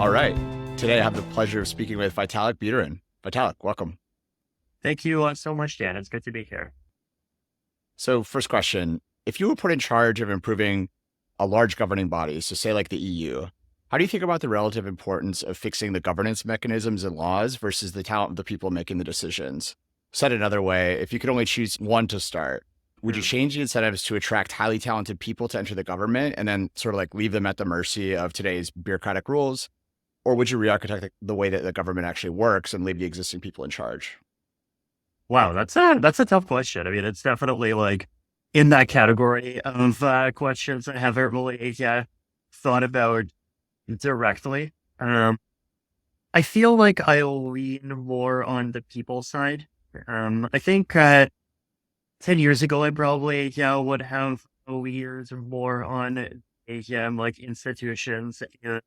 All right. Today I have the pleasure of speaking with Vitalik Buterin. Vitalik, welcome. Thank you so much, Dan. It's good to be here. So first question, if you were put in charge of improving a large governing body, so say like the EU, how do you think about the relative importance of fixing the governance mechanisms and laws versus the talent of the people making the decisions? Said another way, if you could only choose one to start, would you change the incentives to attract highly talented people to enter the government and then sort of like leave them at the mercy of today's bureaucratic rules? Or would you re-architect the way that the government actually works and leave the existing people in charge? Wow, that's a tough question. I mean, it's definitely like in that category of questions I haven't really thought about directly. I feel like I lean more on the people side. I think 10 years ago, I probably would have leaned more on like institutions and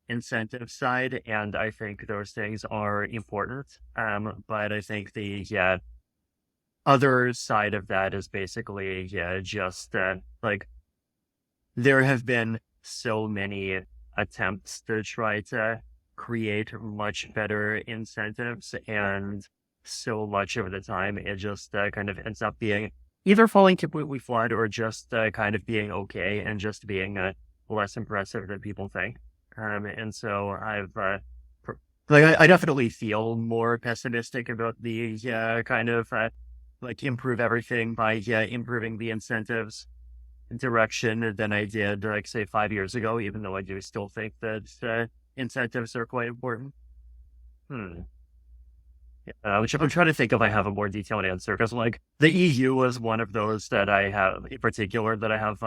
incentive side, and I think those things are important. But I think the other side of that is basically just like there have been so many attempts to try to create much better incentives, and so much of the time it just kind of ends up being either falling completely flat or just kind of being okay and just being less impressive than people think. And so I definitely feel more pessimistic about the kind of like improve everything by improving the incentives direction than I did like say 5 years ago, even though I do still think that incentives are quite important. Which I'm trying to think if I have a more detailed answer, because like the EU was one of those that I have in particular that I have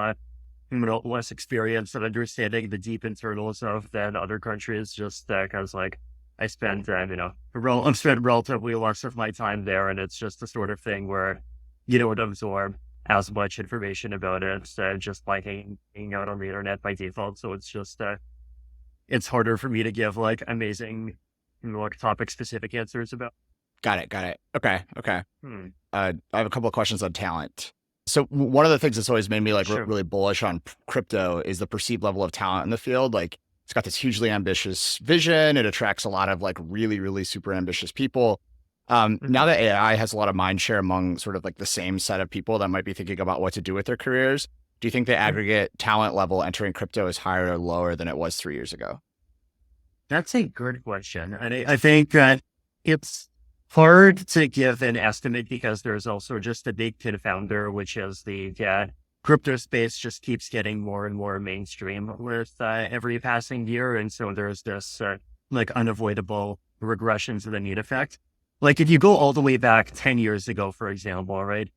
less experience and understanding the deep internals of than other countries, just because like I spent I've spent relatively lots of my time there, and it's just the sort of thing where you don't absorb as much information about it just by hanging out on the internet by default. So it's just it's harder for me to give like amazing like topic specific answers about. Got it. Okay. I have a couple of questions on talent. So one of the things that's always made me like Sure. really bullish on crypto is the perceived level of talent in the field. Like it's got this hugely ambitious vision. It attracts a lot of like really, really super ambitious people. Now that AI has a lot of mind share among sort of like the same set of people that might be thinking about what to do with their careers, do you think the aggregate talent level entering crypto is higher or lower than it was 3 years ago? That's a good question. And I think it's hard to give an estimate because there's also just a big confounder, which is the crypto space just keeps getting more and more mainstream with every passing year. And so there's this like unavoidable regression to the mean effect. Like if you go all the way back 10 years ago, for example, right?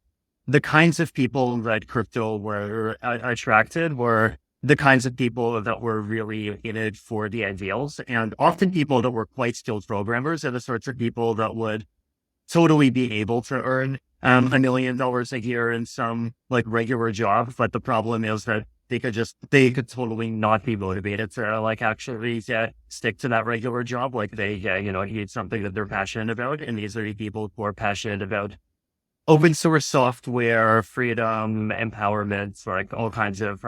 The kinds of people that crypto were attracted were the kinds of people that were really in it for the ideals, and often people that were quite skilled programmers are the sorts of people that would totally be able to earn $1 million a year in some like regular job. But the problem is that they could totally not be motivated to like actually stick to that regular job. Like they, need something that they're passionate about. And these are the people who are passionate about open source software, freedom, empowerment, like all kinds of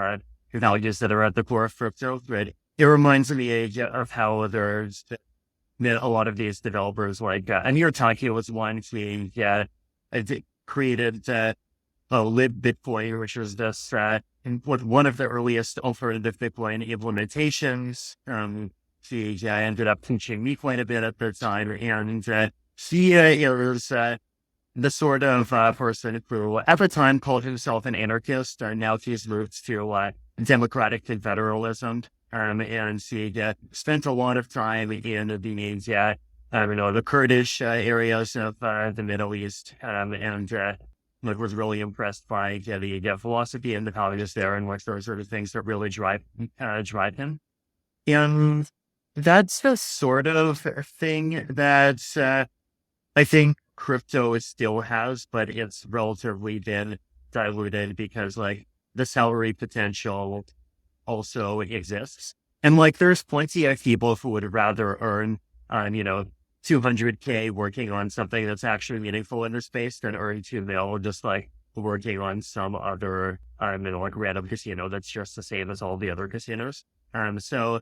values that are at the core of crypto. Right? It reminds me of how there's a lot of these developers, like Amir Taki was one who created Lib Bitcoin, which was this one of the earliest alternative Bitcoin implementations. He ended up teaching me quite a bit at the time, and he is the sort of person who at the time called himself an anarchist, and now he's moved to democratic confederalism. And he spent a lot of time in the Kurdish areas of the Middle East, and was really impressed by the philosophy and the values there, and what those sort of things that really drive him. And that's the sort of thing that I think crypto still has, but it's relatively been diluted because like the salary potential also exists. And like there's plenty of people who would rather earn 200K working on something that's actually meaningful in their space than earn 2 mil just like working on some other like random casino that's just the same as all the other casinos. So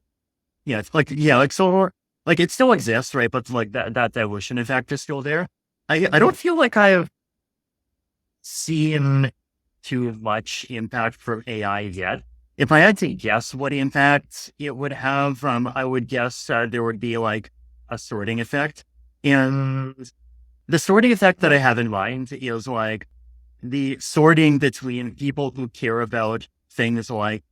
Yeah, it's like, so like it still exists, right? But like that dilution effect is still there. I don't feel like I have seen too much impact from AI yet. If I had to guess what impact it would have, I would guess there would be like a sorting effect. And the sorting effect that I have in mind is like the sorting between people who care about things like,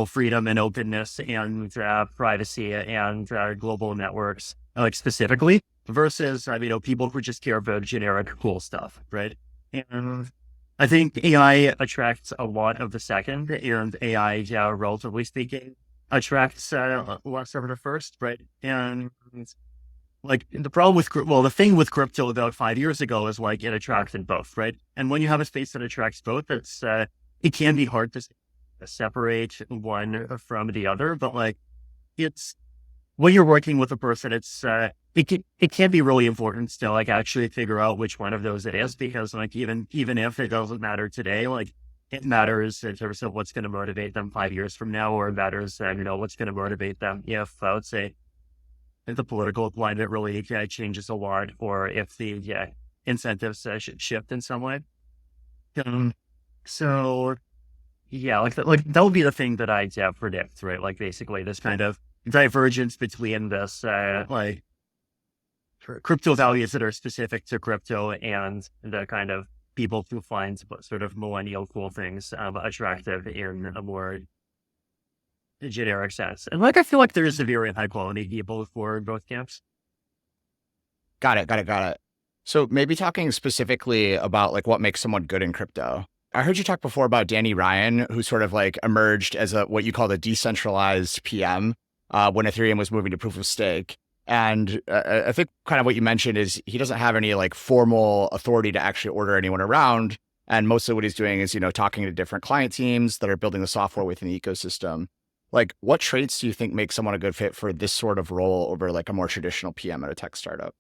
freedom and openness and privacy and global networks, like specifically, versus, people who just care about generic cool stuff, right? And I think AI attracts a lot of the second, and AI, relatively speaking, attracts less of the first, right? And like the problem with, the thing with crypto about 5 years ago is like it attracted both, right? And when you have a space that attracts both, it can be hard to separate one from the other, but like it's when you're working with a person, it can be really important to like actually figure out which one of those it is, because like even if it doesn't matter today, like it matters in terms of what's going to motivate them 5 years from now, or it matters, what's going to motivate them if I would say if the political climate really changes a lot, or if the incentives should shift in some way. So yeah, like that would be the thing that I predict, right? Like basically this kind of divergence between this like crypto values that are specific to crypto and the kind of people who find sort of millennial cool things attractive in a more generic sense. And like I feel like there's a very high quality people for both camps. Got it. Got it. Got it. So maybe talking specifically about like what makes someone good in crypto. I heard you talk before about Danny Ryan, who sort of like emerged as what you call the decentralized PM when Ethereum was moving to proof of stake. And I think kind of what you mentioned is he doesn't have any like formal authority to actually order anyone around. And mostly what he's doing is, talking to different client teams that are building the software within the ecosystem. Like, what traits do you think make someone a good fit for this sort of role over like a more traditional PM at a tech startup?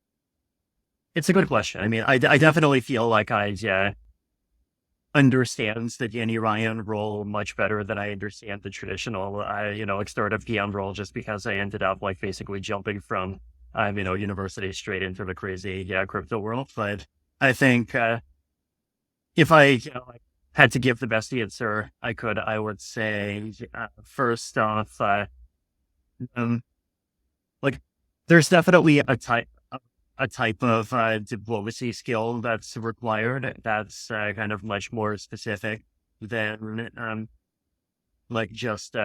It's a good question. I mean, I definitely feel like I understands the Danny Ryan role much better than I understand the traditional, like startup PM role, just because I ended up like basically jumping from, university straight into the crazy, crypto world. But I think if I like, had to give the best answer I would say first off, like there's definitely a type of diplomacy skill that's required that's kind of much more specific than like just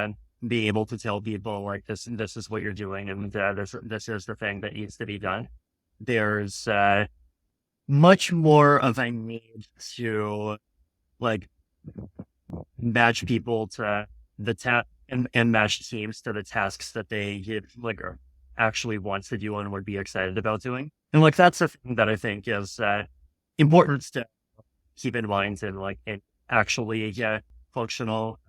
being able to tell people like this is what you're doing, and this is the thing that needs to be done. There's much more of a need to like match people to the and match teams to the tasks that they like actually wants to do and would be excited about doing. And like that's a thing that I think is important to keep in mind in like an actually functional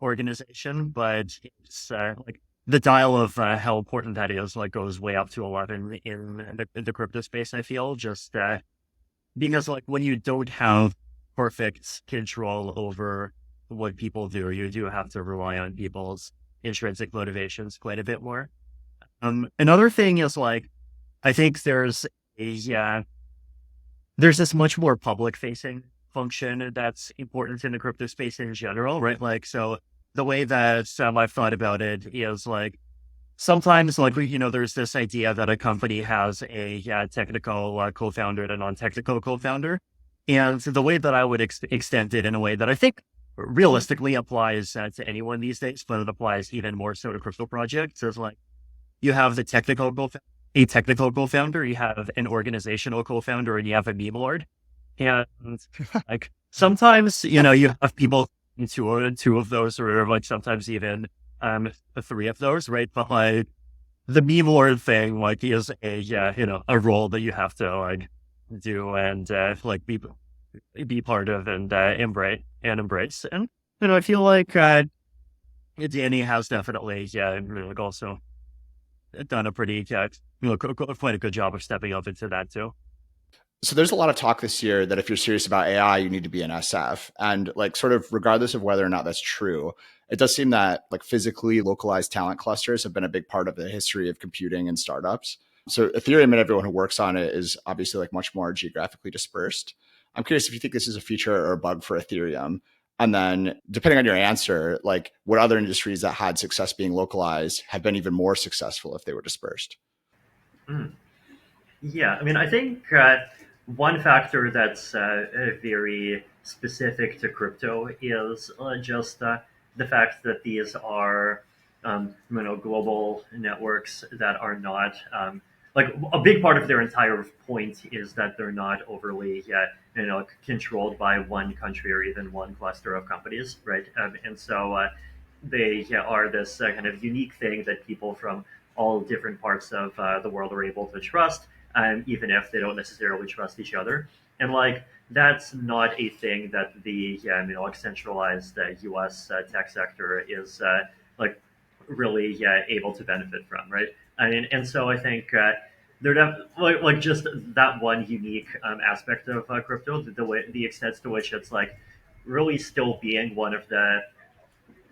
organization. But it's like the dial of how important that is like goes way up to 11 in the crypto space. I feel just because like when you don't have perfect control over what people do, you do have to rely on people's intrinsic motivations quite a bit more. Another thing is like, I think there's this much more public facing function that's important in the crypto space in general, right? Like, so the way that I've thought about it is like, sometimes like, there's this idea that a company has a technical co-founder and a non-technical co-founder. And the way that I would extend it in a way that I think realistically applies to anyone these days, but it applies even more so to crypto projects, is like, you have a technical co-founder, you have an organizational co-founder, and you have a meme lord. And like sometimes, you have people two of those, or like sometimes even three of those, right? But like the meme lord thing, like is a role that you have to like do and like be part of and embrace. And I feel like Danny has definitely like also done a pretty quite a good job of stepping up into that too. So there's a lot of talk this year that if you're serious about AI, you need to be an SF. And like sort of regardless of whether or not that's true, it does seem that like physically localized talent clusters have been a big part of the history of computing and startups. So Ethereum and everyone who works on it is obviously like much more geographically dispersed. I'm curious if you think this is a feature or a bug for Ethereum. And then depending on your answer, like what other industries that had success being localized have been even more successful if they were dispersed? Mm. Yeah, I mean, I think one factor that's very specific to crypto is just the fact that these are, global networks that are not like a big part of their entire point is that they're not overly, controlled by one country or even one cluster of companies, right? And so they are this kind of unique thing that people from all different parts of the world are able to trust, even if they don't necessarily trust each other. And like that's not a thing that the like centralized U.S. Tech sector is like really able to benefit from, right? I mean, and so I think they're like just that one unique aspect of crypto, the extent to which it's like really still being one of the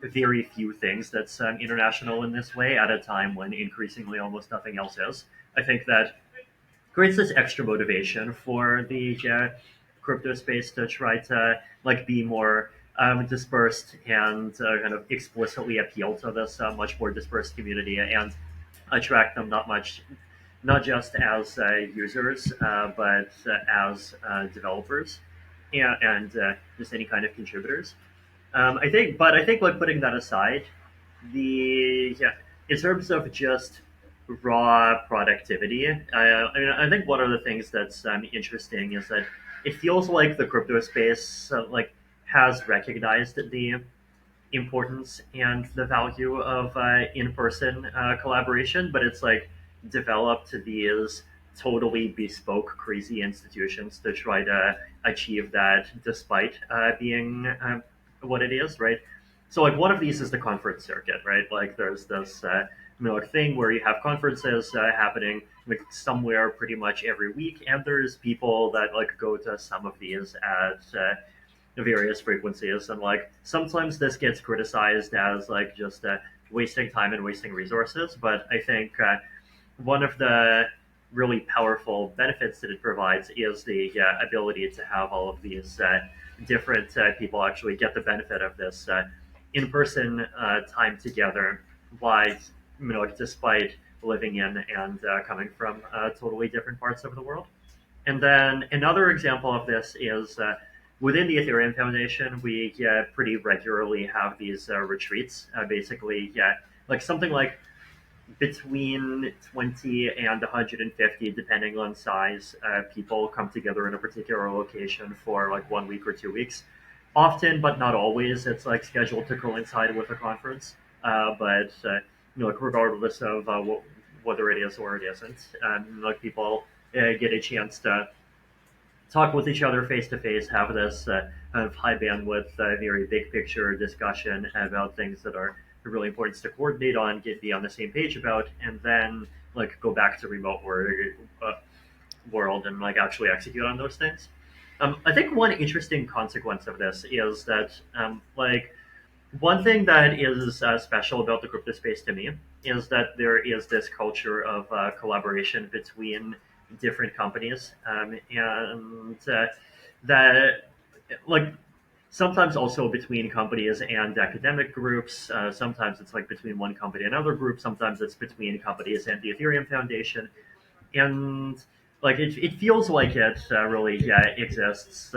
very few things that's international in this way at a time when increasingly almost nothing else is. I think that creates this extra motivation for the crypto space to try to like be more dispersed and kind of explicitly appeal to this much more dispersed community and attract them not just as users, but as developers and just any kind of contributors. I think like putting that aside, the yeah, in terms of just raw productivity, I think one of the things that's interesting is that it feels like the crypto space like has recognized the importance and the value of in-person collaboration, but it's like developed these totally bespoke, crazy institutions to try to achieve that, despite being what it is, right? So, like, one of these is the conference circuit, right? Like, there's this like thing where you have conferences happening like somewhere pretty much every week, and there's people that like go to some of these at various frequencies, and like sometimes this gets criticized as like just wasting time and wasting resources, but I think one of the really powerful benefits that it provides is the ability to have all of these different people actually get the benefit of this in-person time together, why despite living in and coming from totally different parts of the world. And then another example of this is within the Ethereum Foundation, we pretty regularly have these retreats. Basically, like something like between 20 and 150, depending on size, people come together in a particular location for like 1 week or 2 weeks. Often, but not always, it's like scheduled to coincide with a conference. But like regardless of whether it is or it isn't, like people get a chance to talk with each other face to face, have this kind of high bandwidth, very big picture discussion about things that are really important to coordinate on, get be on the same page about, and then like go back to remote world and like actually execute on those things. I think one interesting consequence of this is that like one thing that is special about the crypto space to me is that there is this culture of collaboration between different companies, and that like sometimes also between companies and academic groups. Sometimes it's like between one company and another group. Sometimes it's between companies and the Ethereum Foundation, and like it feels like it really exists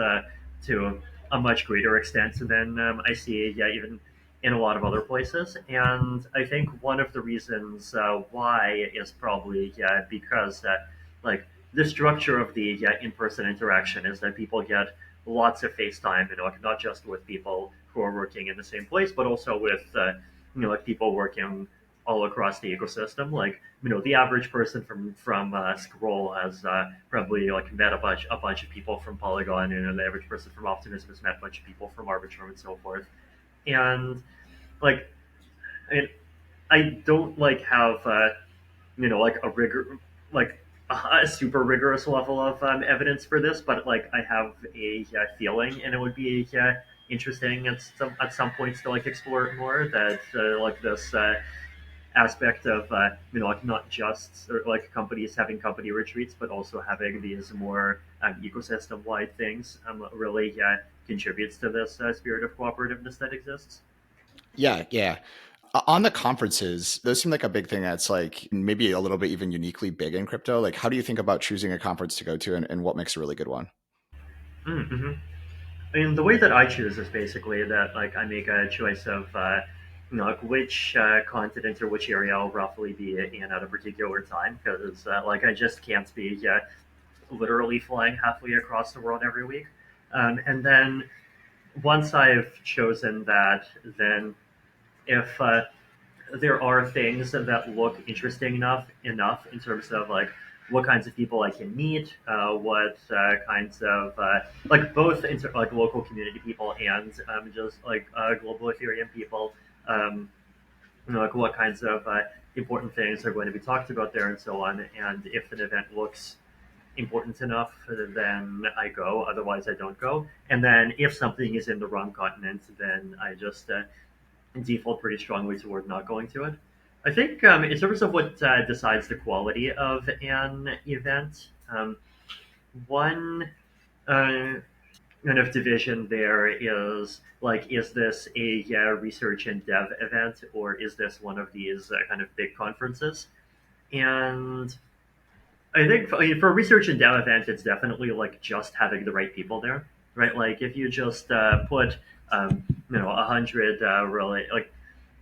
to a much greater extent than I see even in a lot of other places. And I think one of the reasons why is probably because like the structure of the in-person interaction is that people get lots of face time, not just with people who are working in the same place, but also with like people working all across the ecosystem. Like the average person from Scroll has probably like met a bunch of people from Polygon, and the average person from Optimism has met a bunch of people from Arbitrum and so forth. And like I mean, I don't like have like a rigor like a super rigorous level of evidence for this, but like I have a feeling, and it would be interesting at some points to like explore it more. That like this aspect of like not just like companies having company retreats, but also having these more ecosystem wide things really contributes to this spirit of cooperativeness that exists. Yeah, yeah. On the conferences, those seem like a big thing that's like maybe a little bit even uniquely big in crypto. Like, how do you think about choosing a conference to go to and what makes a really good one? Mm-hmm. I mean, the way that I choose is basically that like I make a choice of like which continent or which area I'll roughly be in at a particular time, because like I just can't be literally flying halfway across the world every week. And then once I've chosen that, then if there are things that look interesting enough in terms of like what kinds of people I can meet, what kinds of like both like local community people and just like global Ethereum people, um, like what kinds of important things are going to be talked about there and so on. And if an event looks important enough, then I go. Otherwise, I don't go. And then if something is in the wrong continent, then I just default pretty strongly toward not going to it. I think in terms of what decides the quality of an event, one uh, kind of division there is like, is this a research and dev event, or is this one of these kind of big conferences? And I think for a research and dev event, it's definitely like just having the right people there, right? Like if you just put, a hundred really like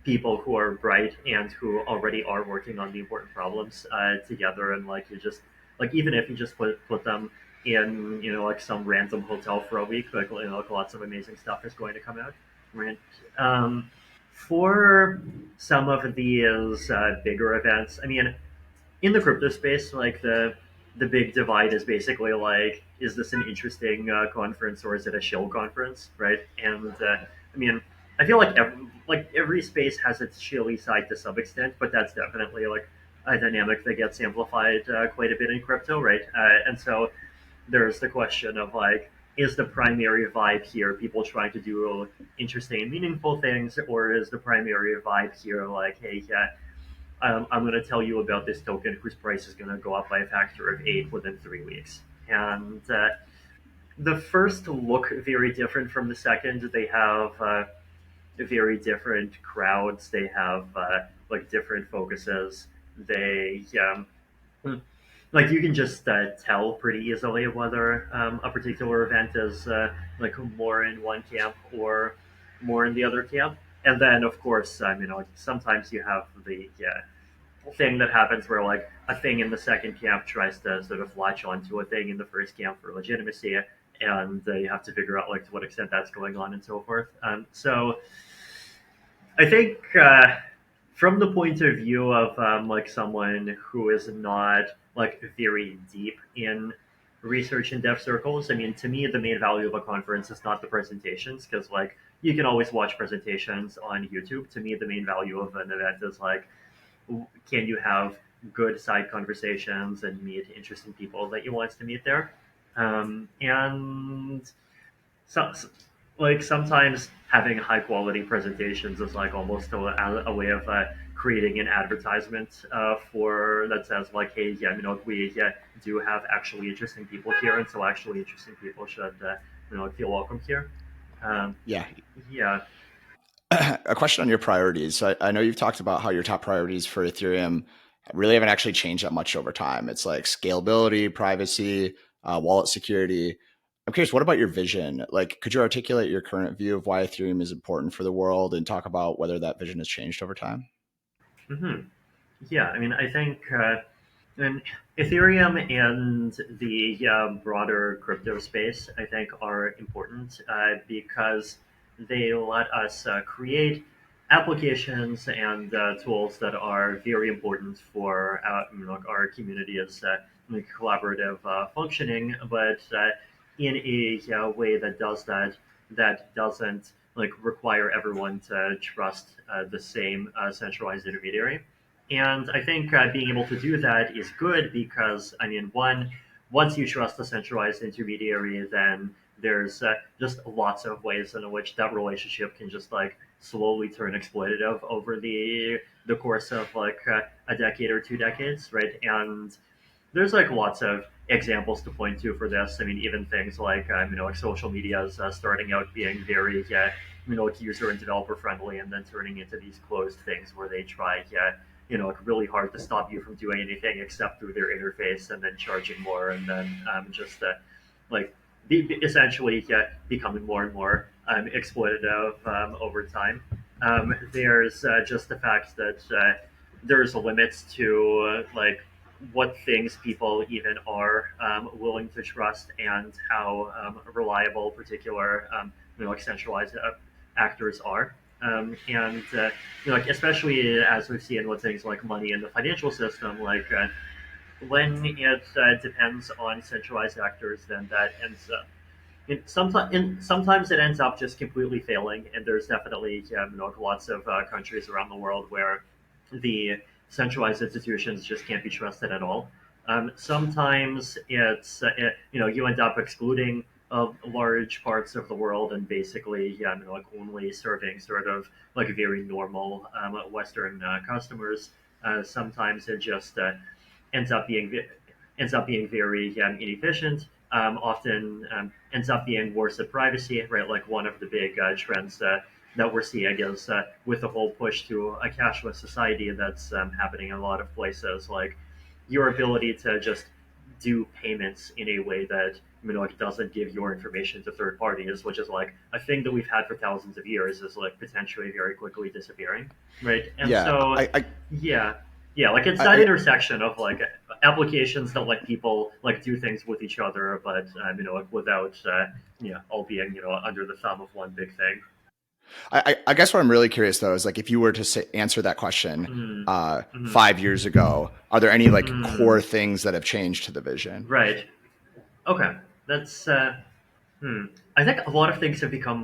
people who are bright and who already are working on the important problems together, and like you just like even if you just put them in like some random hotel for a week, like lots of amazing stuff is going to come out, right? Um, for some of these bigger events, I mean, in the crypto space, like the big divide is basically like, is this an interesting conference or is it a shill conference, right? And I mean, I feel like every space has its shilly side to some extent, but that's definitely like a dynamic that gets amplified quite a bit in crypto, right? And so there's the question of like, is the primary vibe here people trying to do interesting and meaningful things, or is the primary vibe here like, hey, yeah, I'm going to tell you about this token whose price is going to go up by a factor of 8 within 3 weeks. And the first look very different from the second. They have very different crowds. They have like different focuses. They like you can just tell pretty easily whether a particular event is like more in one camp or more in the other camp. And then, of course, sometimes you have the thing that happens where like a thing in the second camp tries to sort of latch onto a thing in the first camp for legitimacy, and you have to figure out like to what extent that's going on and so forth. So I think from the point of view of like someone who is not like very deep in research and dev circles, I mean, to me, the main value of a conference is not the presentations, because like you can always watch presentations on YouTube. To me, the main value of an event is like, can you have good side conversations and meet interesting people that you want to meet there? And so, like sometimes having high quality presentations is like almost a way of creating an advertisement for that says like, hey, yeah, we do have actually interesting people here, and so actually interesting people should feel welcome here. Um, Yeah. yeah. A question on your priorities. So I know you've talked about how your top priorities for Ethereum really haven't actually changed that much over time. It's like scalability, privacy, wallet security. I'm curious, what about your vision? Like, could you articulate your current view of why Ethereum is important for the world and talk about whether that vision has changed over time? hmm Yeah, I mean, I think and Ethereum and the broader crypto space, I think, are important because they let us create applications and tools that are very important for our community as like collaborative functioning, but in a way that does that doesn't like require everyone to trust the same centralized intermediary. And I think being able to do that is good because, I mean, one, once you trust a centralized intermediary, then there's just lots of ways in which that relationship can just like slowly turn exploitative over the course of like a decade or 2 decades, right? And there's like lots of examples to point to for this. I mean, even things like like social media is starting out being very like user and developer friendly, and then turning into these closed things where they try like really hard to stop you from doing anything except through their interface, and then charging more, and then just like essentially becoming more and more exploitative over time. There's just the fact that there's limits to like what things people even are willing to trust, and how reliable particular like centralized actors are. And like especially as we've seen with things like money in the financial system, like when it depends on centralized actors, then that ends up sometimes it ends up just completely failing, and there's definitely lots of countries around the world where the centralized institutions just can't be trusted at all. Sometimes you end up excluding large parts of the world, and basically like only serving sort of like very normal Western customers. Sometimes it just ends up being very inefficient. Often ends up being worse at privacy, right? Like one of the big trends that we're seeing is with the whole push to a cashless society that's happening in a lot of places, like your ability to just do payments in a way that like doesn't give your information to third parties, which is like a thing that we've had for thousands of years, is like potentially very quickly disappearing, right? And Yeah, so yeah, yeah, like it's that I intersection of like applications that let people like do things with each other, but like without all being under the thumb of one big thing. I guess what I'm really curious though is like if you were to answer that question Mm, mm, 5 years ago, are there any like core mm, things that have changed to the vision? right. Okay. That's hmm. I think a lot of things have become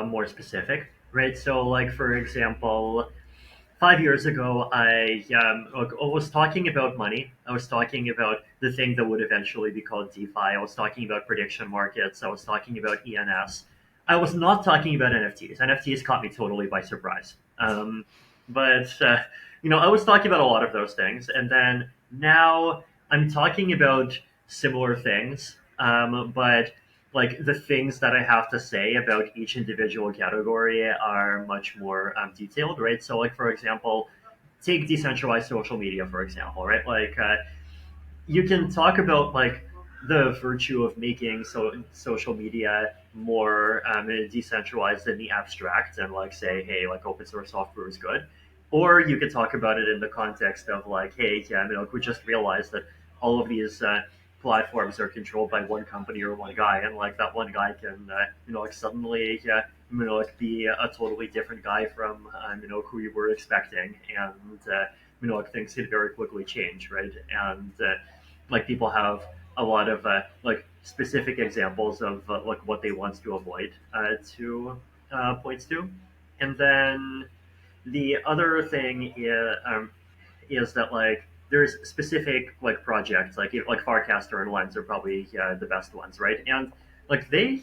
more specific, right? So, like for example, 5 years ago, I was talking about money. I was talking about the thing that would eventually be called DeFi. I was talking about prediction markets. I was talking about ENS. I was not talking about NFTs. NFTs caught me totally by surprise. But I was talking about a lot of those things, and then now I'm talking about similar things, but like the things that I have to say about each individual category are much more detailed, right? So, like for example, take decentralized social media, for example, right? Like you can talk about like the virtue of making social media more decentralized in the abstract, and like say, hey, like open source software is good, or you could talk about it in the context of like, hey, we just realized that all of these platforms are controlled by one company or one guy, and like that one guy can like suddenly like be a totally different guy from who you were expecting, and like things can very quickly change, right? And like people have a lot of like specific examples of like what they want to avoid to points to. And then the other thing is that like there's specific like projects like Farcaster and Lens are probably the best ones, right? And like they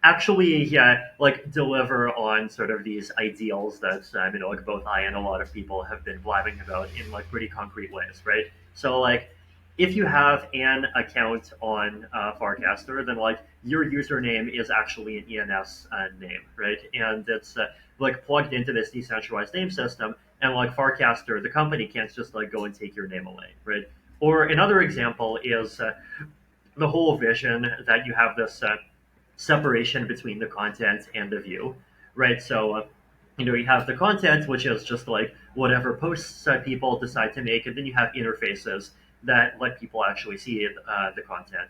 actually like deliver on sort of these ideals that like both I and a lot of people have been blabbing about in like pretty concrete ways, right? So like if you have an account on Farcaster, then like your username is actually an ENS name, right? And it's like plugged into this decentralized name system, and like Farcaster, the company can't just like go and take your name away, right? Or another example is the whole vision that you have this separation between the content and the view, right? So you have the content, which is just like whatever posts people decide to make, and then you have interfaces that let people actually see the content.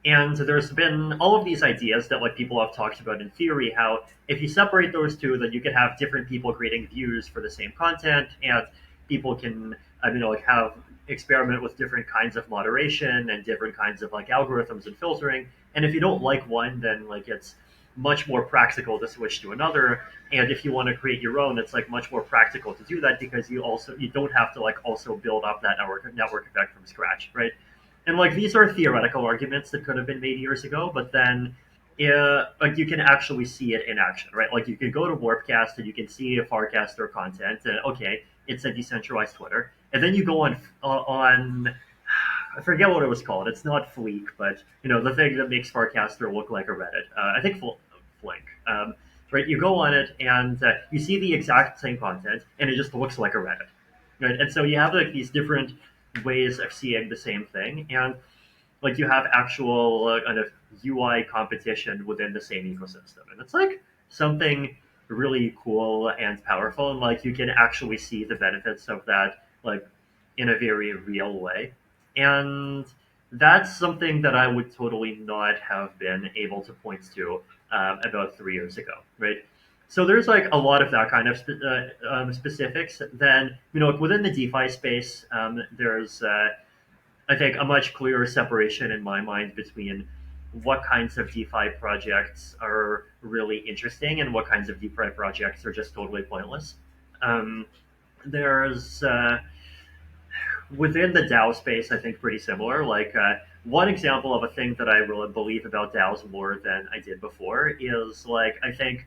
And there's been all of these ideas that like people have talked about in theory, how if you separate those two, then you could have different people creating views for the same content, and people can like have experiment with different kinds of moderation and different kinds of like algorithms and filtering. And if you don't like one, then like it's much more practical to switch to another. And if you want to create your own, it's like much more practical to do that, because you don't have to like also build up that network effect from scratch, right? And like these are theoretical arguments that could have been made years ago, but then like you can actually see it in action, right? Like you can go to Warpcast and you can see a Farcaster content, and okay, it's a decentralized Twitter, and then you go on I forget what it was called. It's not Fleek, but the thing that makes Farcaster look like a Reddit. I think Flink. Right, you go on it and you see the exact same content, and it just looks like a Reddit. Right, and so you have like these different ways of seeing the same thing, and like you have actual kind of UI competition within the same ecosystem, and it's like something really cool and powerful, and like you can actually see the benefits of that, like in a very real way, and that's something that I would totally not have been able to point to about 3 years ago, right? So there's like a lot of that kind of specifics. Then within the DeFi space, there's I think a much clearer separation in my mind between what kinds of DeFi projects are really interesting and what kinds of DeFi projects are just totally pointless. Um, there's within the DAO space, I think pretty similar. Like one example of a thing that I really believe about DAOs more than I did before is like I think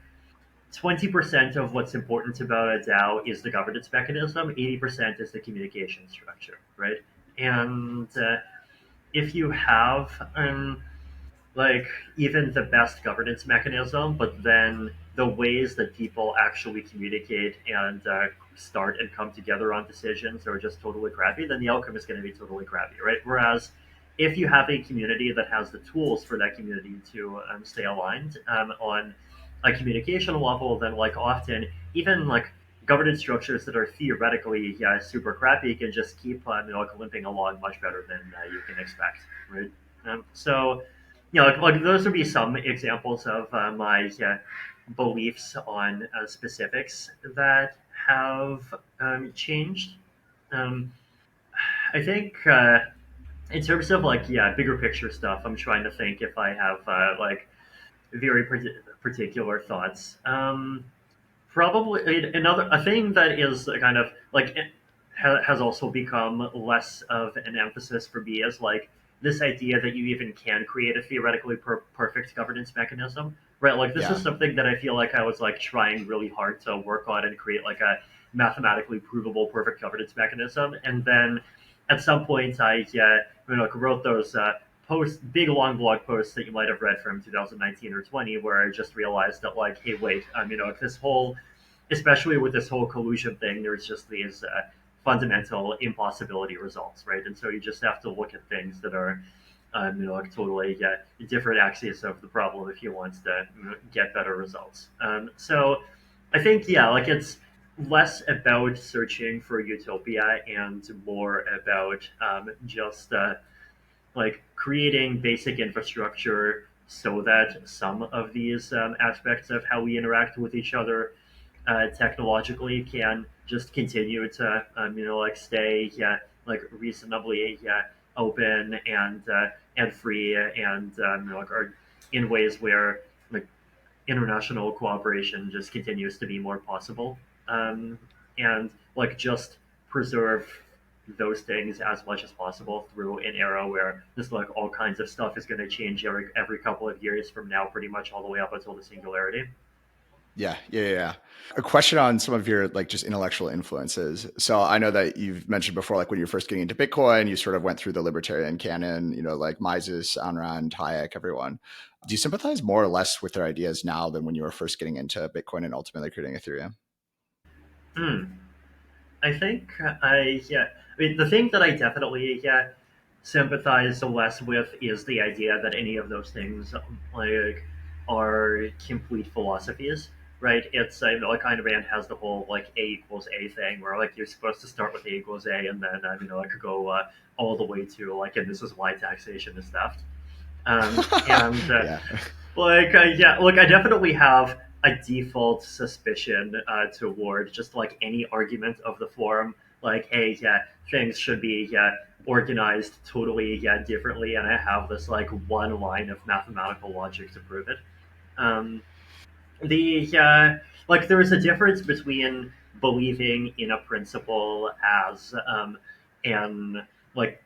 20% of what's important about a DAO is the governance mechanism. 80% is the communication structure, right? And if you have like even the best governance mechanism, but then the ways that people actually communicate and start and come together on decisions are just totally crappy, then the outcome is going to be totally crappy, right? Whereas if you have a community that has the tools for that community to stay aligned on a communication level, then like often even like governance structures that are theoretically super crappy can just keep like limping along much better than you can expect, right? So like those would be some examples of my beliefs on specifics that have changed. Um, I think in terms of like bigger picture stuff, I'm trying to think if I have like very particular thoughts. Probably another a thing that is kind of like has also become less of an emphasis for me is like this idea that you even can create a theoretically perfect governance mechanism, right? Like this is Yeah. something that I feel like I was like trying really hard to work on and create like a mathematically provable perfect governance mechanism, and then at some point I like wrote those big long blog posts that you might have read from 2019 or 20, where I just realized that like, hey, wait, this whole, especially with this whole collusion thing, there's just these fundamental impossibility results, right? And so you just have to look at things that are, like totally different axes of the problem if you want to get better results. So I think like it's less about searching for utopia and more about just like creating basic infrastructure so that some of these aspects of how we interact with each other technologically can just continue to like stay like reasonably open and free and like are in ways where like international cooperation just continues to be more possible, and like just preserve those things as much as possible through an era where just like all kinds of stuff is going to change every couple of years from now, pretty much all the way up until the singularity. Yeah. A question on some of your like just intellectual influences. So I know that you've mentioned before, like when you were first getting into Bitcoin, you sort of went through the libertarian canon, like Mises, Ayn Rand, Hayek, everyone. Do you sympathize more or less with their ideas now than when you were first getting into Bitcoin and ultimately creating Ethereum? Hmm. I think I mean, the thing that I definitely sympathize less with is the idea that any of those things like are complete philosophies, right? It's like kind of band has the whole like A equals A thing, where like you're supposed to start with A equals A, and then like go all the way to like, and this is why taxation is theft. And Yeah. like look, I definitely have a default suspicion toward just like any argument of the form, like, hey, things should be organized totally differently, and I have this like one line of mathematical logic to prove it. Um, the like there is a difference between believing in a principle as and like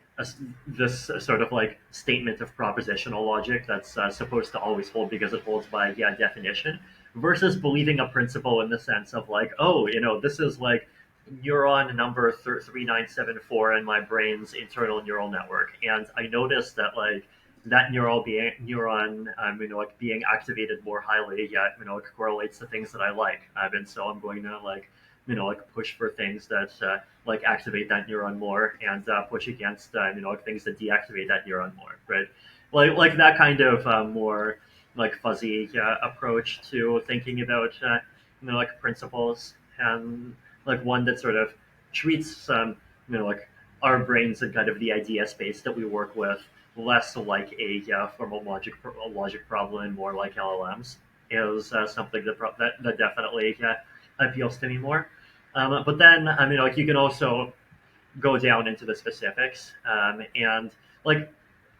this sort of like statement of propositional logic that's supposed to always hold because it holds by definition, versus believing a principle in the sense of like, oh, this is like neuron number 3974 in my brain's internal neural network, and I noticed that like that neuron, like being activated more highly, it correlates to things that I like, and so I'm going to like, like push for things that like activate that neuron more, and push against, like things that deactivate that neuron more, right? Like that kind of more like fuzzy approach to thinking about, like principles, and like one that sort of treats, like our brains and kind of the idea space that we work with less like a formal logic problem, more like LLMs, is something that definitely appeals to me more. But then, like you can also go down into the specifics, and like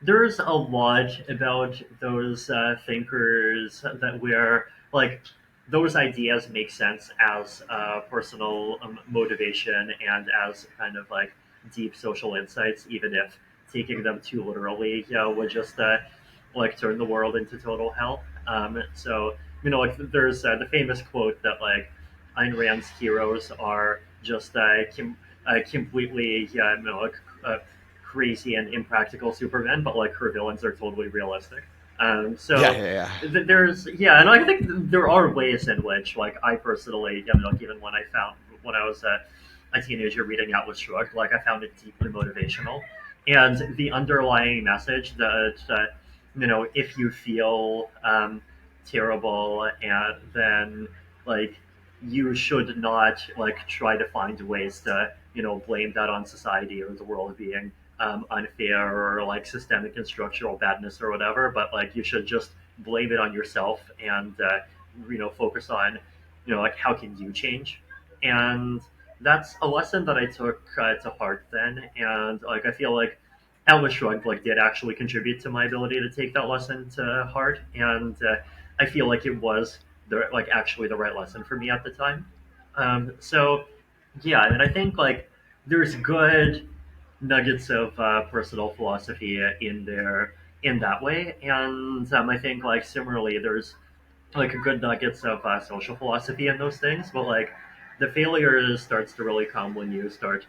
there's a lot about those thinkers that where like those ideas make sense as personal motivation and as kind of like deep social insights, even if taking them too literally would just like turn the world into total hell. So like there's the famous quote that like Ayn Rand's heroes are just completely like, crazy and impractical Superman, but like her villains are totally realistic. Yeah, So yeah, yeah. there's and I think there are ways in which like I personally, like even when I was a teenager reading Atlas Shrugged, like I found it deeply motivational, and the underlying message that if you feel terrible, and then like you should not like try to find ways to blame that on society or the world being unfair or like systemic and structural badness or whatever, but like you should just blame it on yourself, and focus on like how can you change. And that's a lesson that I took to heart then, and like I feel like Atlas Shrugged like did actually contribute to my ability to take that lesson to heart, and I feel like it was like actually the right lesson for me at the time. So yeah, and I think like there's good nuggets of personal philosophy in there in that way, and I think like similarly there's like good nuggets of social philosophy in those things, but like the failure starts to really come when you start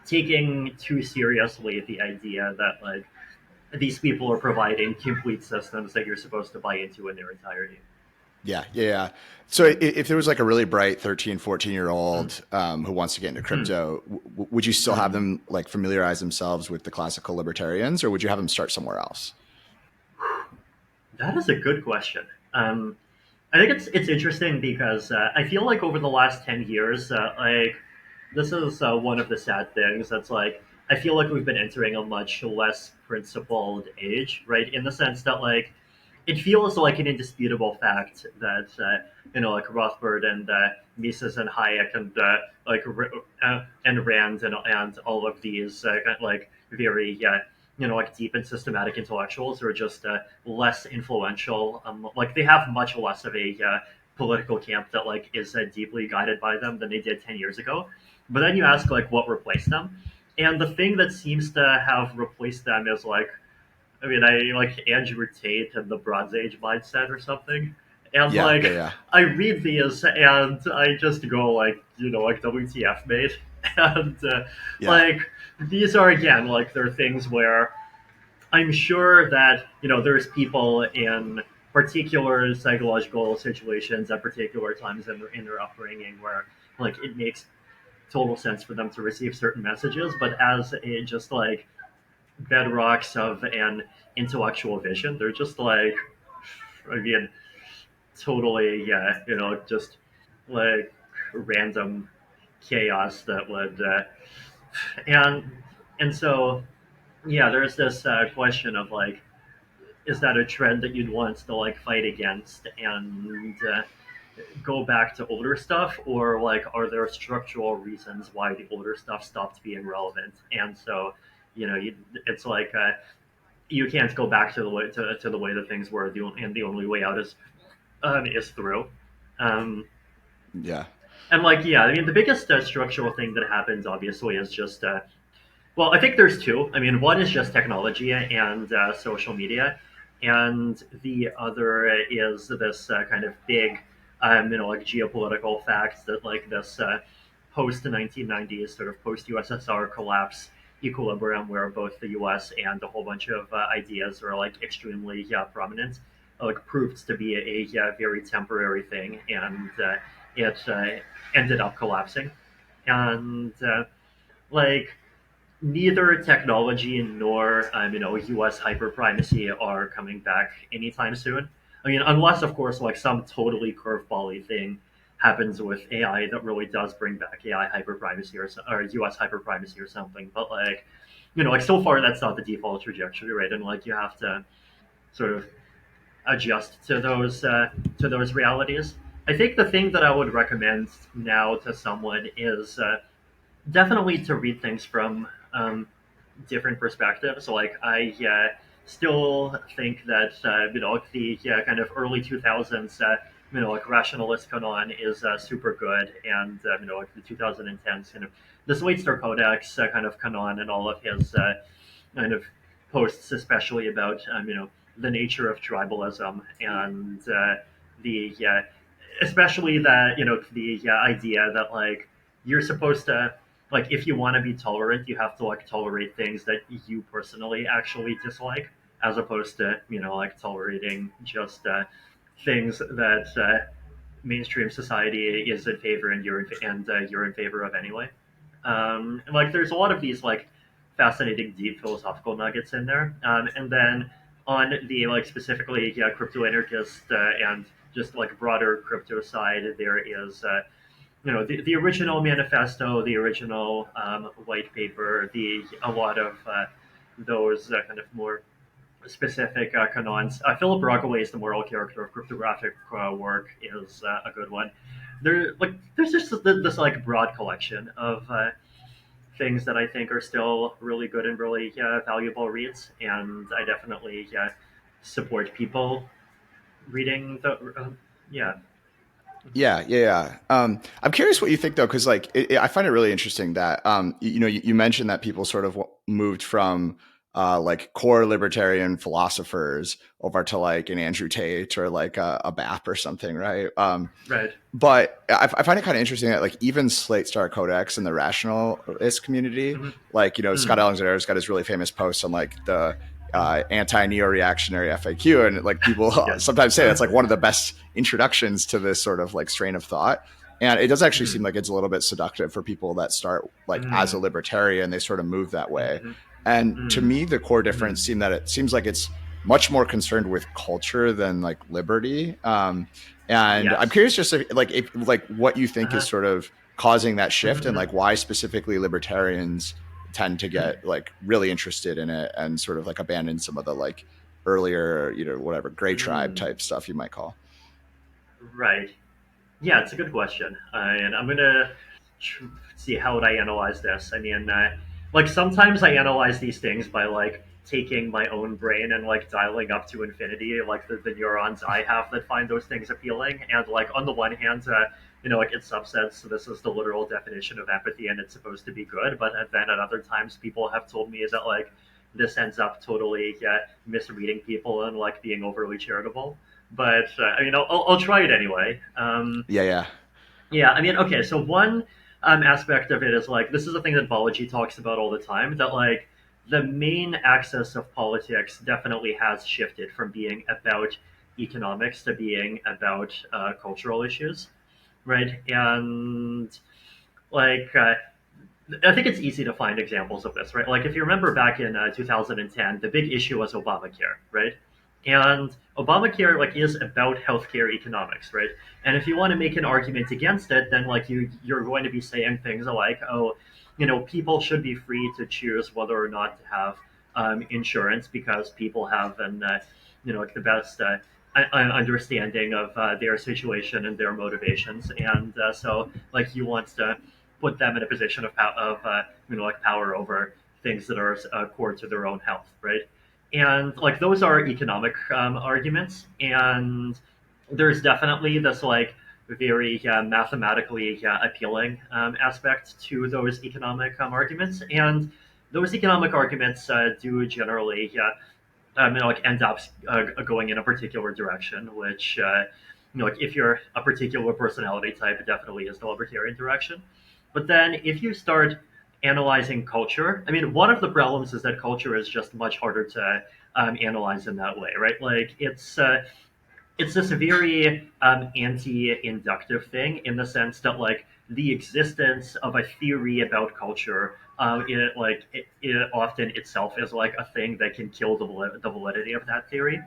taking too seriously the idea that like these people are providing complete systems that you're supposed to buy into in their entirety. Yeah, yeah, yeah. So if there was like a really bright 13, 14-year Mm. old who wants to get into Mm. crypto, would you still have Mm. them like familiarize themselves with the classical libertarians, or would you have them start somewhere else? That is a good question. I think it's interesting because I feel like over the last 10 years, like this is one of the sad things. That's like I feel like we've been entering a much less principled age, right? In the sense that like it feels like an indisputable fact that like Rothbard and Mises and Hayek and and Rand and all of these like very like deep and systematic intellectuals are just less influential. Like they have much less of a political camp that like is deeply guided by them than they did 10 years ago. But then you ask like what replaced them, and the thing that seems to have replaced them is like I like Andrew Tate and the Bronze Age mindset or something. And Yeah, like yeah, yeah, I read these and I just go like, like WTF, mate. And yeah, like these are again like they're things where I'm sure that there's people in particular psychological situations at particular times in their upbringing where like it makes total sense for them to receive certain messages, but as a just like bedrocks of an intellectual vision. They're just like, I mean, totally, yeah, just like random chaos that would, and and so yeah, there's this question of like, is that a trend that you'd want to like fight against and go back to older stuff, or like are there structural reasons why the older stuff stopped being relevant? And so, it's like you can't go back to the way to the way that things were. And the only way out is through. Um, yeah, and like yeah, I mean the biggest structural thing that happens obviously is just Well, I think there's two. I mean, one is just technology and social media, and the other is this kind of big, like geopolitical fact that like this post 1990s sort of post USSR collapse equilibrium where both the US and a whole bunch of ideas are like extremely prominent, like proved to be a very temporary thing, and it ended up collapsing, and like neither technology nor U.S. hyper primacy are coming back anytime soon. I mean, unless of course like some totally curvebally thing happens with AI that really does bring back AI hyper primacy or U.S. hyper primacy or something. But like like so far that's not the default trajectory, right? And like you have to sort of adjust to those realities. I think the thing that I would recommend now to someone is definitely to read things from different perspectives. Like I still think that the kind of early 2000s like rationalist canon is super good, and like the 2010s kind of the Sweetster Codex kind of canon and all of his kind of posts, especially about the nature of tribalism and the especially that the idea that like you're supposed to like if you want to be tolerant you have to like tolerate things that you personally actually dislike as opposed to like tolerating just things that mainstream society is in favor and you're in favor of anyway. And, like there's a lot of these like fascinating deep philosophical nuggets in there, and then on the like specifically crypto anarchist and just like broader crypto side there is the original manifesto, the original white paper, the a lot of those kind of more specific canons. Philip Rockaway's The Moral Character of Cryptographic Work is a good one. There's just this like broad collection of things that I think are still really good and really valuable reads, and I definitely support people reading the yeah. Yeah. I'm curious what you think though, because like I find it really interesting that you mentioned that people sort of moved from like core libertarian philosophers over to like an Andrew Tate or like a BAP or something, right? Right. But I find it kind of interesting that like even Slate Star Codex and the rationalist community, Mm-hmm. like Scott Mm. Alexander's got his really famous posts on like the anti-neo-reactionary FAQ, and like people Yes. sometimes say that's like one of the best introductions to this sort of like strain of thought. And it does actually seem Mm. like it's a little bit seductive for people that start like as a Mm. libertarian, they sort of move that way. Mm-hmm. And to Mm. me, the core difference Mm. seems that it seems like it's much more concerned with culture than like liberty. And I'm Yes. curious just if like what you think is Uh-huh. sort of causing that shift, and Mm-hmm. like why specifically libertarians tend to get like really interested in it and sort of like abandon some of the like earlier, whatever gray tribe Mm. type stuff you might call. Right. Yeah, it's a good question, and I'm gonna see how would I analyze this. I mean, like sometimes I analyze these things by like taking my own brain and like dialing up to infinity, like the neurons I have that find those things appealing. And like on the one hand, like in some sense, this is the literal definition of empathy, and it's supposed to be good. But then at other times, people have told me is that like this ends up totally misreading people and like being overly charitable. But I mean, I'll try it anyway. Yeah. Yeah, I mean, okay, so one aspect of it is like this is a thing that Balaji talks about all the time that like the main axis of politics definitely has shifted from being about economics to being about cultural issues, right? And like I think it's easy to find examples of this, right? Like if you remember back in 2010, the big issue was Obamacare, right? And Obamacare like is about healthcare economics, right? And if you want to make an argument against it, then like you're going to be saying things like, oh, people should be free to choose whether or not to have insurance because people have an like the best understanding of their situation and their motivations, and so like you want to put them in a position of like power over things that are core to their own health, right? And like those are economic arguments, and there's definitely this like very mathematically appealing aspect to those economic arguments, and those economic arguments do generally like end up going in a particular direction, which like if you're a particular personality type, it definitely is the libertarian direction. But then if you start analyzing culture, I mean, one of the problems is that culture is just much harder to analyze in that way, right? Like it's this very anti-inductive thing in the sense that like the existence of a theory about culture it often itself is like a thing that can kill the validity of that theory.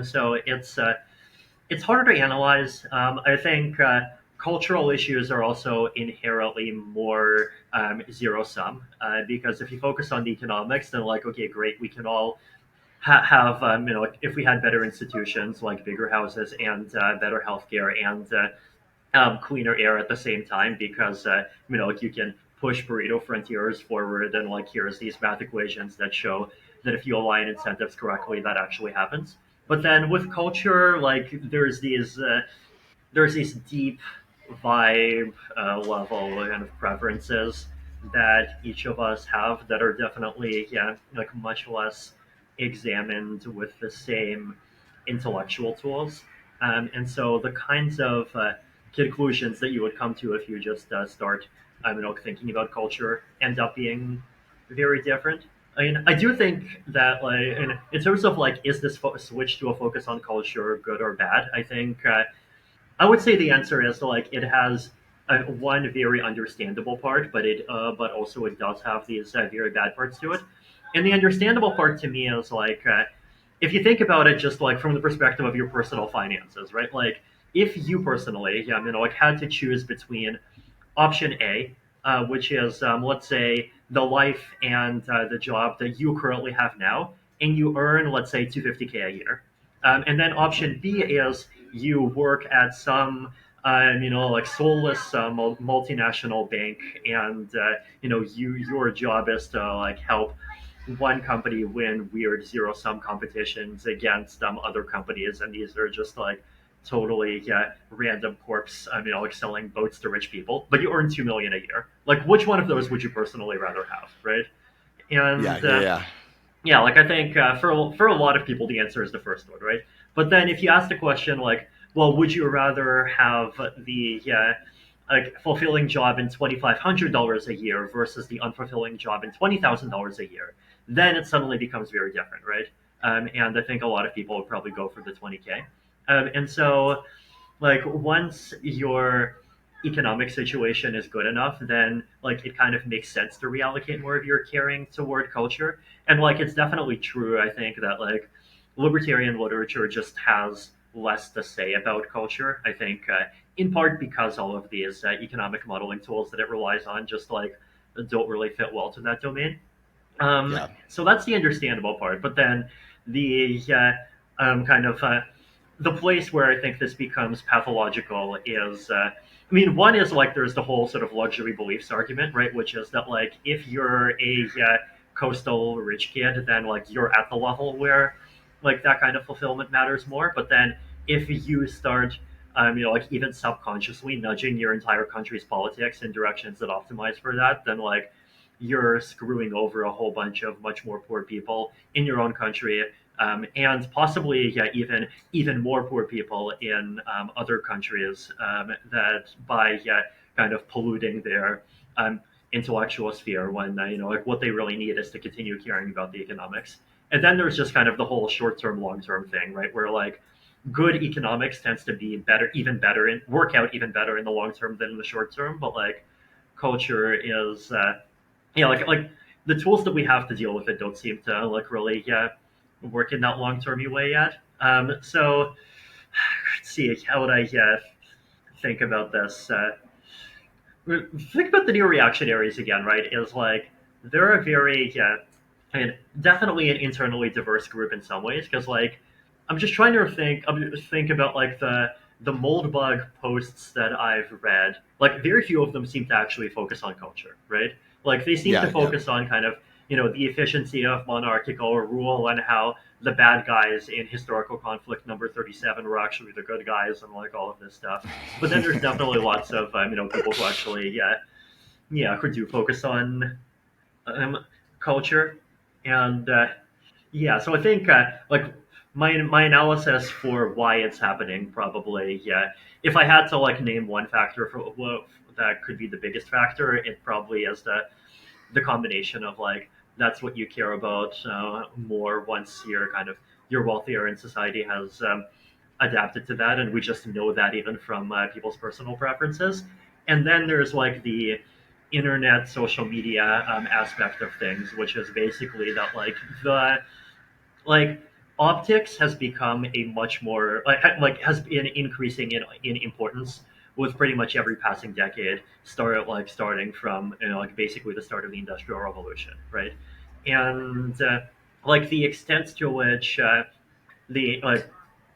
So it's harder to analyze. I think cultural issues are also inherently more zero sum because if you focus on the economics, then like okay, great, we can all have like if we had better institutions like bigger houses and better healthcare and cleaner air at the same time because like you can push burrito frontiers forward and like here's these math equations that show that if you align incentives correctly that actually happens. But then with culture, like there's these deep vibe level kind of preferences that each of us have that are definitely like much less examined with the same intellectual tools, and so the kinds of conclusions that you would come to if you just start thinking about culture end up being very different. I mean, I do think that, like, in terms of like, is this switch to a focus on culture good or bad? I think I would say the answer is like it has one very understandable part, but also it does have these very bad parts to it. And the understandable part to me is like if you think about it, just like from the perspective of your personal finances, right? Like if you personally, like had to choose between option A, which is let's say the life and the job that you currently have now, and you earn let's say 250K a year, and then option B is you work at some like soulless multinational bank, and your job is to like help one company win weird zero sum competitions against other companies, and these are just like totally random corpse. Like selling boats to rich people, but you earn 2 million a year. Like, which one of those would you personally rather have, right? Yeah, And yeah, yeah. yeah, like I think for a lot of people the answer is the first one, right? But then if you ask the question like, well, would you rather have the like fulfilling job in $2,500 a year versus the unfulfilling job in $20,000 a year? Then it suddenly becomes very different, right? And I think a lot of people would probably go for the 20K. And so like once your economic situation is good enough, then like it kind of makes sense to reallocate more of your caring toward culture. And like it's definitely true, I think, that like libertarian literature just has less to say about culture. I think in part because all of these economic modeling tools that it relies on just like don't really fit well to that domain. Yeah. So that's the understandable part. But then the kind of the place where I think this becomes pathological is, I mean, one is like there's the whole sort of luxury beliefs argument, right? Which is that like if you're a coastal rich kid, then like you're at the level where like that kind of fulfillment matters more. But then if you start like even subconsciously nudging your entire country's politics in directions that optimize for that, then like you're screwing over a whole bunch of much more poor people in your own country, and possibly even more poor people in other countries that by kind of polluting their intellectual sphere when like what they really need is to continue caring about the economics. And then there's just kind of the whole short-term long-term thing, right, where like good economics tends to be better, even better, and work out even better in the long term than in the short term. But like culture is like the tools that we have to deal with it don't seem to like really work in that long termy way yet. So let's see, how would I think about this? Think about the new reactionaries again, right? Is like they're a very I mean, definitely an internally diverse group in some ways because like I'm just trying to think about like the mold bug posts that I've read. Like very few of them seem to actually focus on culture, right? Like they seem to Yeah, yeah. focus on kind of the efficiency of monarchical rule and how the bad guys in historical conflict number 37 were actually the good guys and like all of this stuff. But then there's definitely lots of people who actually who do focus on um, culture, and yeah, so I think like my analysis for why it's happening probably, yeah, if I had to like name one factor for what that could be the biggest factor, it probably is the combination of like that's what you care about more once you're wealthier and society has adapted to that, and we just know that even from people's personal preferences. And then there's like the internet social media aspect of things, which is basically that the like optics has become a much more like has been increasing in importance with pretty much every passing decade, starting from like basically the start of the industrial revolution, right? And like the extent to which the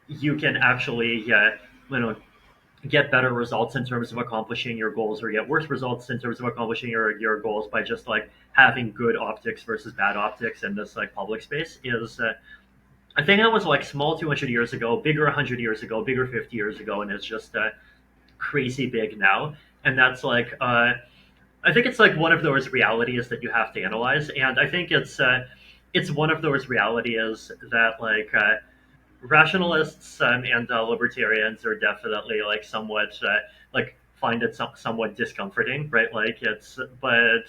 you can actually you know get better results in terms of accomplishing your goals, or get worse results in terms of accomplishing your goals by just like having good optics versus bad optics in this like public space is I think that was like small 200 years ago, bigger 100 years ago, bigger 50 years ago, and it's just crazy big now. And that's like, I think it's like one of those realities that you have to analyze. And I think it's one of those realities that like rationalists and libertarians are definitely like somewhat like find it somewhat discomforting, right? Like but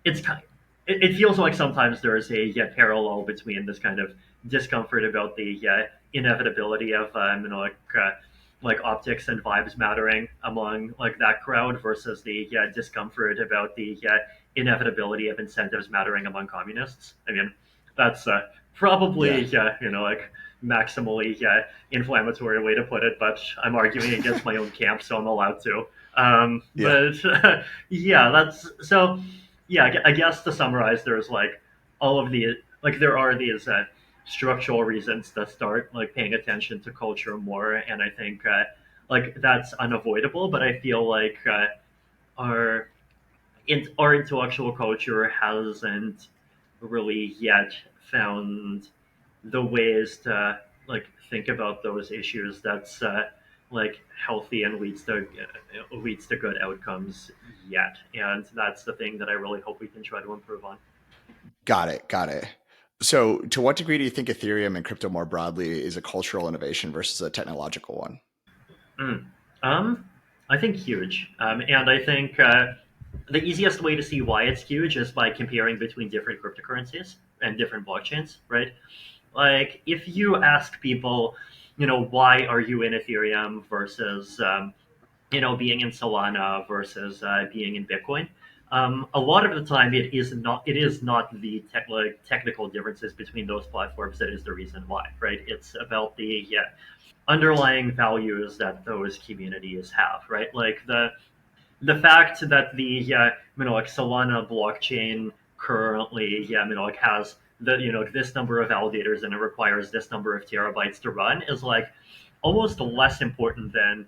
it's kind it feels like sometimes there's a parallel between this kind of discomfort about the inevitability of like optics and vibes mattering among like that crowd versus the discomfort about the inevitability of incentives mattering among communists. I mean, that's probably Yeah. like maximally inflammatory way to put it, but I'm arguing against my own camp, so I'm allowed to. Yeah. But yeah, that's so. Yeah, I guess to summarize, there's like all of the like there are these structural reasons to start like paying attention to culture more, and I think like that's unavoidable. But I feel like our our intellectual culture hasn't really yet found the ways to like think about those issues that's like healthy and leads to good outcomes yet, and that's the thing that I really hope we can try to improve on. Got it. Got it. So, to what degree do you think Ethereum and crypto more broadly is a cultural innovation versus a technological one? Mm. Um, I think huge, and I think the easiest way to see why it's huge is by comparing between different cryptocurrencies and different blockchains, right? Like if you ask people, why are you in Ethereum versus being in Solana versus being in Bitcoin. A lot of the time, it is not the technical differences between those platforms that is the reason why, right? It's about the underlying values that those communities have, right? Like the fact that the like Solana blockchain currently like has the this number of validators and it requires this number of terabytes to run is like almost less important than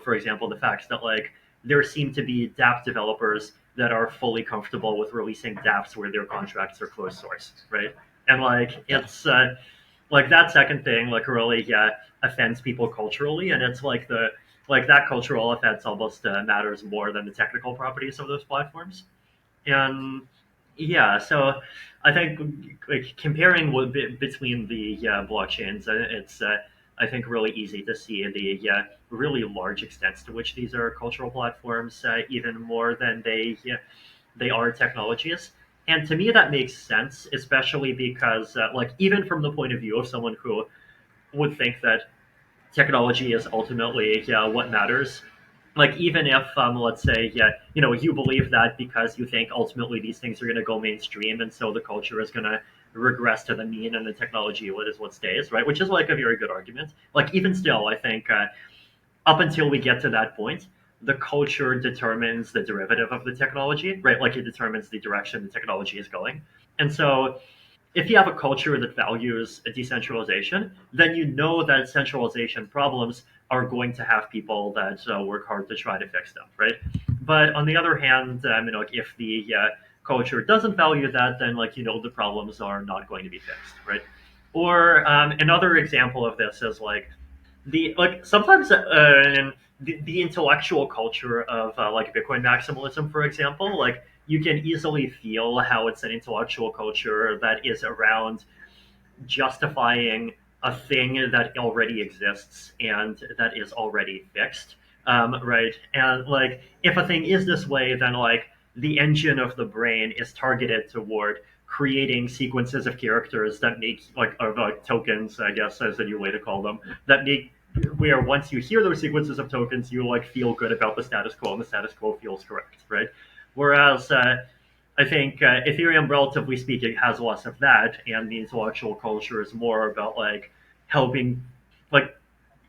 for example the fact that like there seem to be DApp developers that are fully comfortable with releasing DApps where their contracts are closed source, right? And like Yeah. it's like that second thing like really offends people culturally, and it's like the like that cultural offense almost matters more than the technical properties of those platforms. And yeah, so I think like comparing between the blockchains, it's I think really easy to see the really large extents to which these are cultural platforms, even more than they are technologies. And to me, that makes sense, especially because like even from the point of view of someone who would think that technology is ultimately what matters. Like even if let's say you believe that because you think ultimately these things are going to go mainstream, and so the culture is going to regress to the mean, and the technology is what stays, right? Which is like a very good argument. Like even still, I think up until we get to that point, the culture determines the derivative of the technology, right? Like it determines the direction the technology is going, and so if you have a culture that values a decentralization, then you know that centralization problems are going to have people that work hard to try to fix them, right? But on the other hand, like if the culture doesn't value that, then like the problems are not going to be fixed, right? Or another example of this is like the like sometimes the intellectual culture of like Bitcoin maximalism, for example, like you can easily feel how it's an intellectual culture that is around justifying a thing that already exists and that is already fixed, right? And like, if a thing is this way, then like the engine of the brain is targeted toward creating sequences of characters that make tokens, I guess, as a new way to call them, that make where once you hear those sequences of tokens, you like feel good about the status quo, and the status quo feels correct, right? Whereas I think Ethereum, relatively speaking, has less of that, and the intellectual culture is more about like helping, like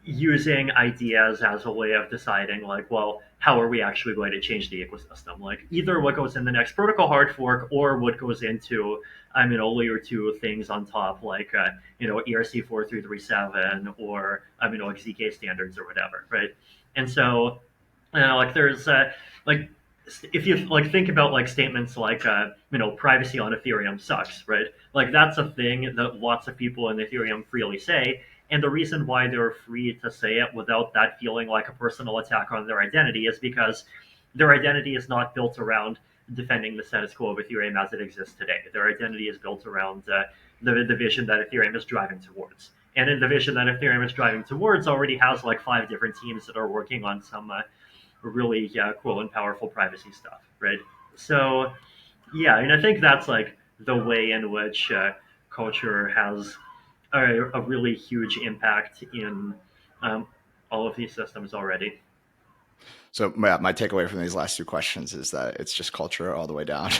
using ideas as a way of deciding, like, well, how are we actually going to change the ecosystem? Like, either what goes in the next protocol hard fork or what goes into, layer two things on top, like, ERC 4337 or, like ZK standards or whatever, right? And so, like, there's, like, if you like think about like statements like privacy on Ethereum sucks, right? Like that's a thing that lots of people in Ethereum freely say, and the reason why they're free to say it without that feeling like a personal attack on their identity is because their identity is not built around defending the status quo of Ethereum as it exists today. Their identity is built around the vision that Ethereum is driving towards. And in the vision that Ethereum is driving towards already has like 5 different teams that are working on some really cool and powerful privacy stuff, right? So yeah, and I think that's like the way in which culture has a really huge impact in um, all of these systems already. So my takeaway from these last two questions is that it's just culture all the way down.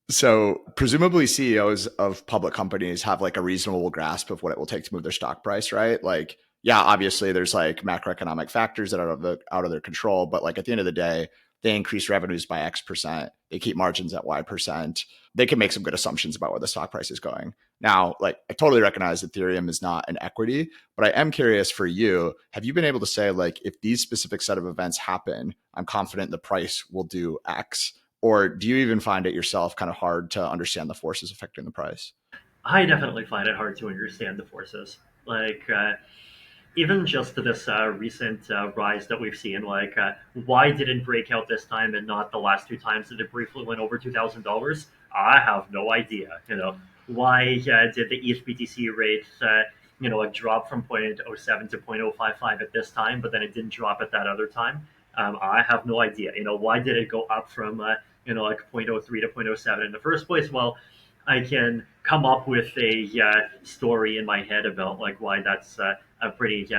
So presumably CEOs of public companies have like a reasonable grasp of what it will take to move their stock price, right? Like, yeah, obviously there's like macroeconomic factors that are out of their control, but like at the end of the day, they increase revenues by X%, they keep margins at Y%. They can make some good assumptions about where the stock price is going. Now, like I totally recognize Ethereum is not an equity, but I am curious for you, have you been able to say like if these specific set of events happen, I'm confident the price will do X? Or do you even find it yourself kind of hard to understand the forces affecting the price? I definitely find it hard to understand the forces. Like, even just this recent rise that we've seen, like why did it break out this time and not the last 2 times that it briefly went over $2,000? I have no idea. Why did the ETH BTC rate, like drop from 0.07 to 0.055 at this time, but then it didn't drop at that other time? I have no idea. Why did it go up from like zero point zero 0.03 to zero point zero 0.07 in the first place? Well, I can come up with a story in my head about like why that's a pretty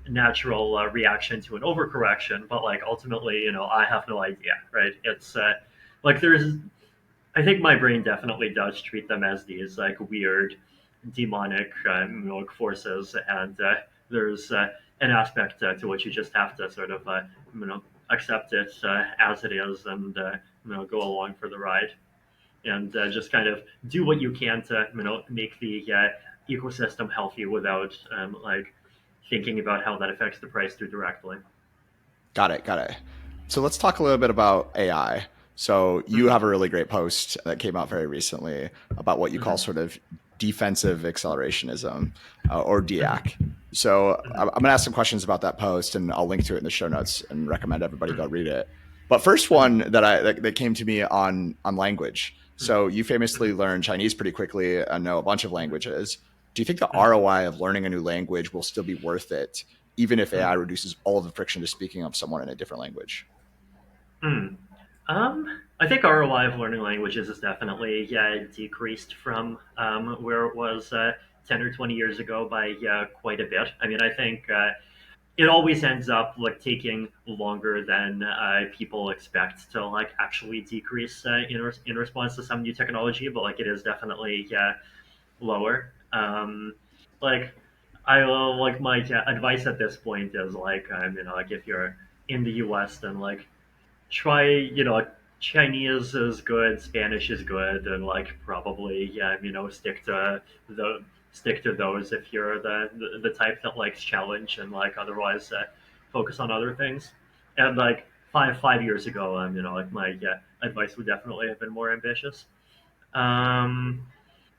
natural reaction to an overcorrection, but like ultimately, I have no idea, right? It's like there's, I think my brain definitely does treat them as these like weird, demonic like forces, and there's an aspect to which you just have to sort of accept it as it is, and go along for the ride and just kind of do what you can to make the ecosystem healthy without like thinking about how that affects the price too directly. Got it. Got it. So let's talk a little bit about AI. So you Mm-hmm. have a really great post that came out very recently about what you call Mm-hmm. sort of defensive accelerationism or DAC. Mm-hmm. So I'm Mm-hmm. going to ask some questions about that post, and I'll link to it in the show notes and recommend everybody go read it. But first Mm-hmm. one that came to me on language. So you famously learned Chinese pretty quickly and know a bunch of languages. Do you think the Mm-hmm. ROI of learning a new language will still be worth it even if AI Mm-hmm. reduces all of the friction to speaking of someone in a different language? Mm-hmm. I think ROI of learning languages is definitely decreased from where it was 10 or 20 years ago by quite a bit. I think it always ends up like taking longer than people expect to like actually decrease in response to some new technology, but like it is definitely lower. Like I like my advice at this point is like like if you're in the U.S. then like try Chinese is good, Spanish is good, and like probably the stick to those if you're the type that likes challenge and like otherwise focus on other things. And like five years ago, like my advice would definitely have been more ambitious. Um,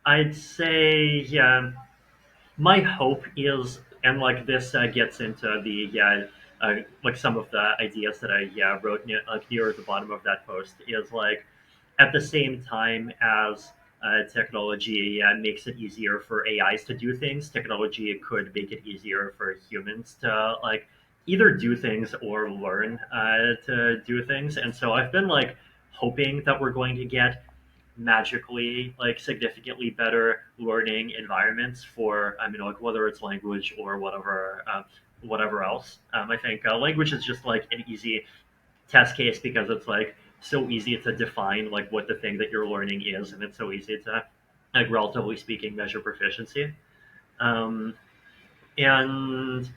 I'd say my hope is, and like this gets into the like some of the ideas that I wrote near, like near the bottom of that post is like. at the same time as technology makes it easier for AIs to do things, technology could make it easier for humans to like either do things or learn to do things. And so I've been like hoping that we're going to get magically like significantly better learning environments for like whether it's language or whatever else. I think language is just like an easy test case because it's like so easy to define like what the thing that you're learning is, and it's so easy to like relatively speaking measure proficiency. Um, and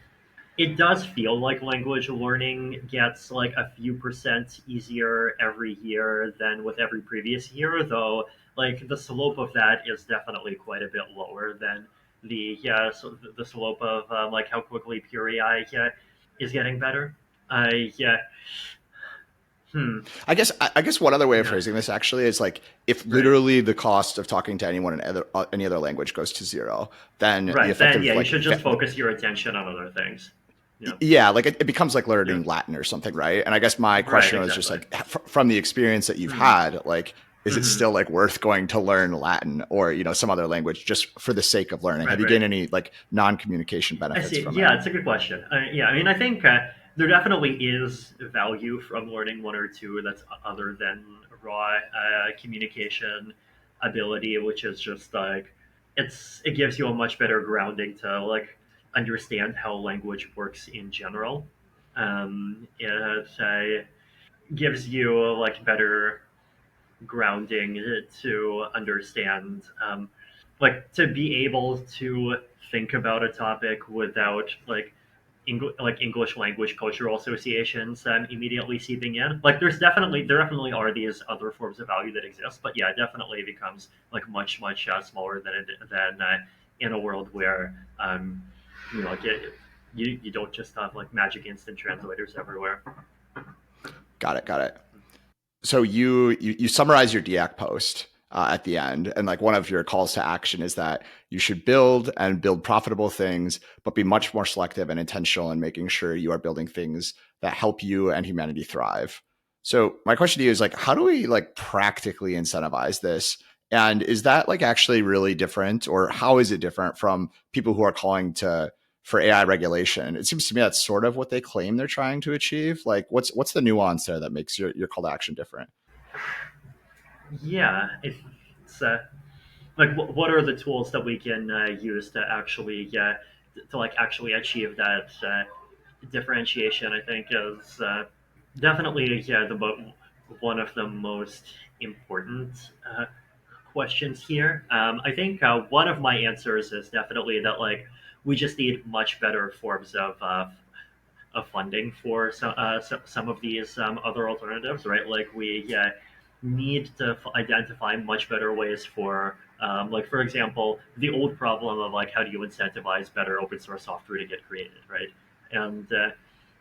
it does feel like language learning gets like a few percent easier every year than with every previous year, though like the slope of that is definitely quite a bit lower than the slope of like how quickly pure AI is getting better. Yeah. Hmm. I guess one other way of Yeah. phrasing this actually is like if Right. literally the cost of talking to anyone in any other language goes to zero, then the Right. Then effective yeah, you like should just focus your attention on other things. Yeah. yeah, like it becomes like Yeah. learning Latin or something, right? And I guess my Right. question was just Exactly. like from the experience that you've Hmm. had, like is it Hmm. still like worth going to learn Latin or some other language just for the sake of learning? Have Right. you Right. gained any like non-communication I benefits see. from it? Yeah, it's a good question. Yeah, I mean, I think there definitely is value from learning one or two that's other than raw communication ability, which is just like it gives you a much better grounding to like understand how language works in general. It gives you like better grounding to understand like to be able to think about a topic without like English language cultural associations immediately seeping in. Like there definitely are these other forms of value that exist, but yeah, it definitely becomes like much smaller than in a world where like you don't just have like magic instant translators everywhere. Got it. So you summarize your DAC post at the end, and like one of your calls to action is that you should build profitable things, but be much more selective and intentional in making sure you are building things that help you and humanity thrive. So my question to you is like, how do we like practically incentivize this? And is that like actually really different, or how is it different from people who are calling to for AI regulation? It seems to me that's sort of what they claim they're trying to achieve. Like, what's the nuance there that makes your call to action different? Yeah, it's like what are the tools that we can use to actually to like actually achieve that differentiation? I think is definitely one of the most important questions here. I think one of my answers is definitely that like we just need much better forms of funding for some of these other alternatives, right? Like we need to identify much better ways for, like for example, the old problem of like how do you incentivize better open source software to get created, right? And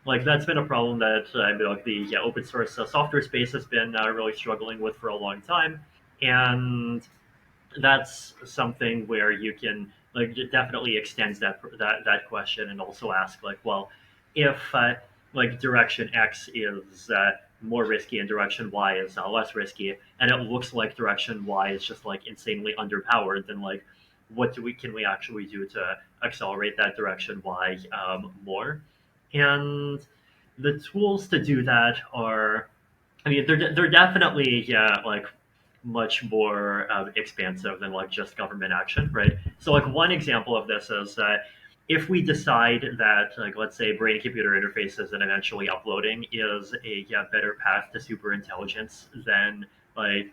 like that's been a problem that like the open source software space has been really struggling with for a long time, and that's something where you can like it definitely extends that question and also ask like, well, if like direction X is more risky and direction Y is less risky, and it looks like direction Y is just like insanely underpowered, then like what do we can we actually do to accelerate that direction Y more? And the tools to do that are, I mean, they're definitely like much more expansive than like just government action, right? So like one example of this is if we decide that like let's say brain computer interfaces and eventually uploading is a better path to super intelligence than like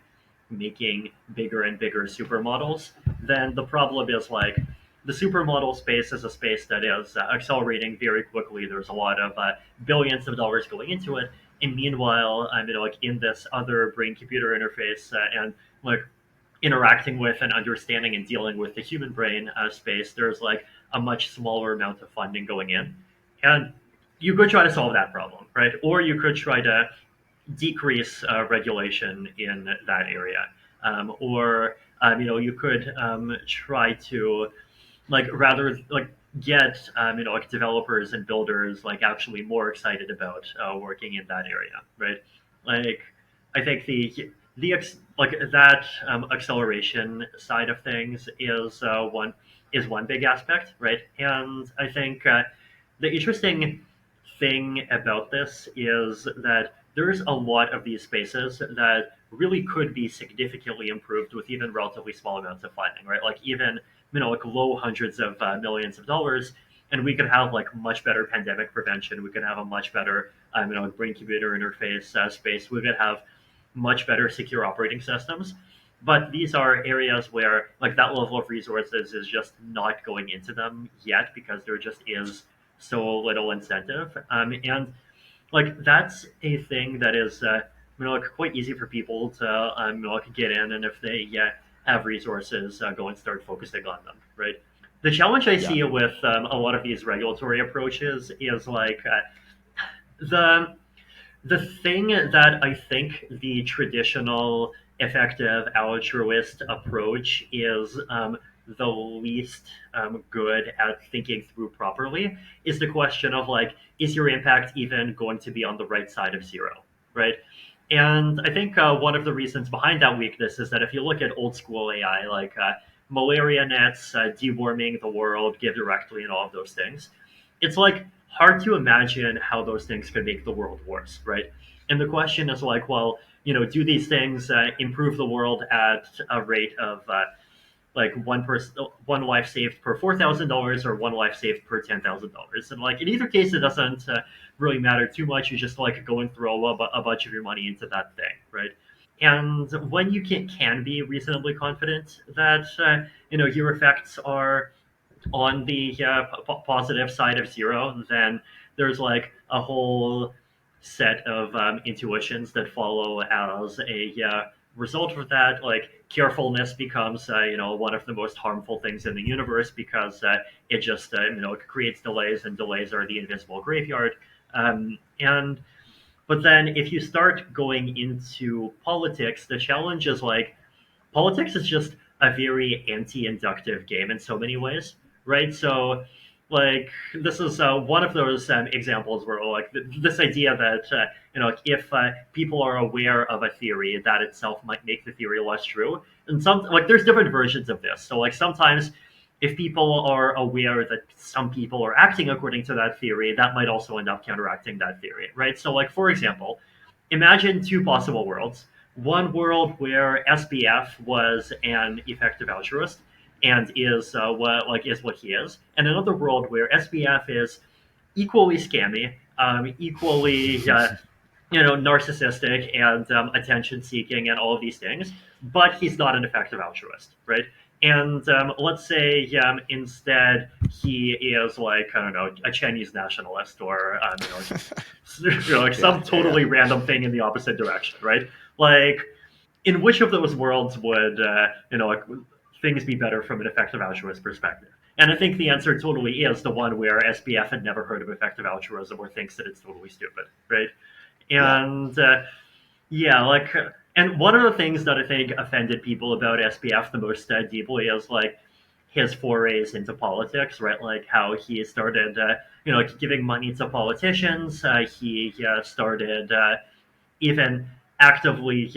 making bigger and bigger supermodels, then the problem is like the supermodel space is a space that is accelerating very quickly. There's a lot of billions of dollars going into it, and meanwhile, I'm like in this other brain computer interface and like interacting with and understanding and dealing with the human brain space, there's like a much smaller amount of funding going in. And you could try to solve that problem, right? Or you could try to decrease regulation in that area. Or you could try to like rather like get like developers and builders like actually more excited about working in that area, right? Like I think like that acceleration side of things is one big aspect, right? And I think the interesting thing about this is that there's a lot of these spaces that really could be significantly improved with even relatively small amounts of funding, right? Like even like low hundreds of millions of dollars, and we could have like much better pandemic prevention. We could have a much better brain computer interface space. We could have much better secure operating systems. But these are areas where like that level of resources is just not going into them yet because there just is so little incentive. And like that's a thing that is like quite easy for people to like get in, and if they have resources, go and start focusing on them, right? The challenge I Yeah. see with a lot of these regulatory approaches is like the the thing that I think the traditional effective altruist approach is the least good at thinking through properly is the question of like, is your impact even going to be on the right side of zero, right? And I think one of the reasons behind that weakness is that if you look at old school AI, like malaria nets, deworming the world, give directly, and all of those things, it's like hard to imagine how those things could make the world worse, right? And the question is like, well, do these things improve the world at a rate of like one life saved per $4,000 or one life saved per $10,000? And like in either case, it doesn't really matter too much. You just like go and throw a bunch of your money into that thing, right? And when you can be reasonably confident that your effects are on the positive side of zero, then there's like a whole set of intuitions that follow as a result of that. Like carefulness becomes, one of the most harmful things in the universe because it just, it creates delays, and delays are the invisible graveyard. And but then if you start going into politics, the challenge is like politics is just a very anti-inductive game in so many ways, right? So, like this is one of those examples where, like, this idea that if people are aware of a theory, that itself might make the theory less true. And some like there's different versions of this. So, like sometimes if people are aware that some people are acting according to that theory, that might also end up counteracting that theory, right? So, like for example, imagine two possible worlds. One world where SBF was an effective altruist and is what he is, and another world where SBF is equally scammy, equally narcissistic and attention seeking and all of these things, but he's not an effective altruist, right? And let's say instead he is like I don't know a Chinese nationalist or like Yeah. some Yeah. totally random thing in the opposite direction, right? Like in which of those worlds would like things be better from an effective altruist perspective? And I think the answer totally is the one where SBF had never heard of effective altruism or thinks that it's totally stupid, right? Yeah. And yeah, like, and one of the things that I think offended people about SBF the most deeply is like his forays into politics, right? Like how he started, like giving money to politicians. He started even actively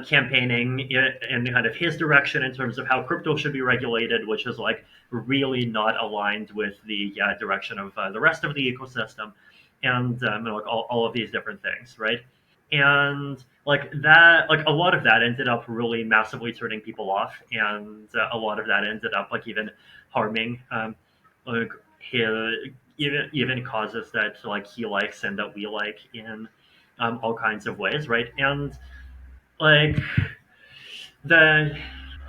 campaigning in kind of his direction in terms of how crypto should be regulated, which is like really not aligned with the direction of the rest of the ecosystem, and like all of these different things, right? And like that, like a lot of that ended up really massively turning people off, and a lot of that ended up like even harming like his, even causes that like he likes and that we like in all kinds of ways, right? And like the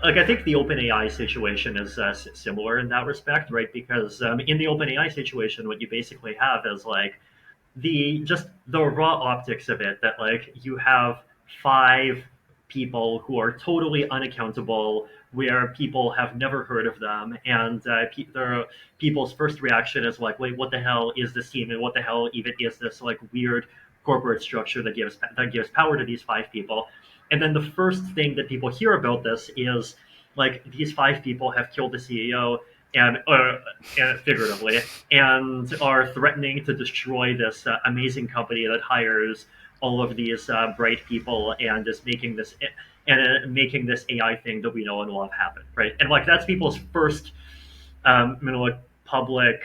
I think the OpenAI situation is similar in that respect, right? Because in the OpenAI situation, what you basically have is like the raw optics of it that like you have five people who are totally unaccountable, where people have never heard of them, and people's first reaction is like, wait, what the hell is this team, and what the hell even is this like weird corporate structure that gives power to these five people? And then the first thing that people hear about this is like these five people have killed the CEO and figuratively, and are threatening to destroy this amazing company that hires all of these bright people and just making this AI thing that we know and love happen, right? And like that's people's first like public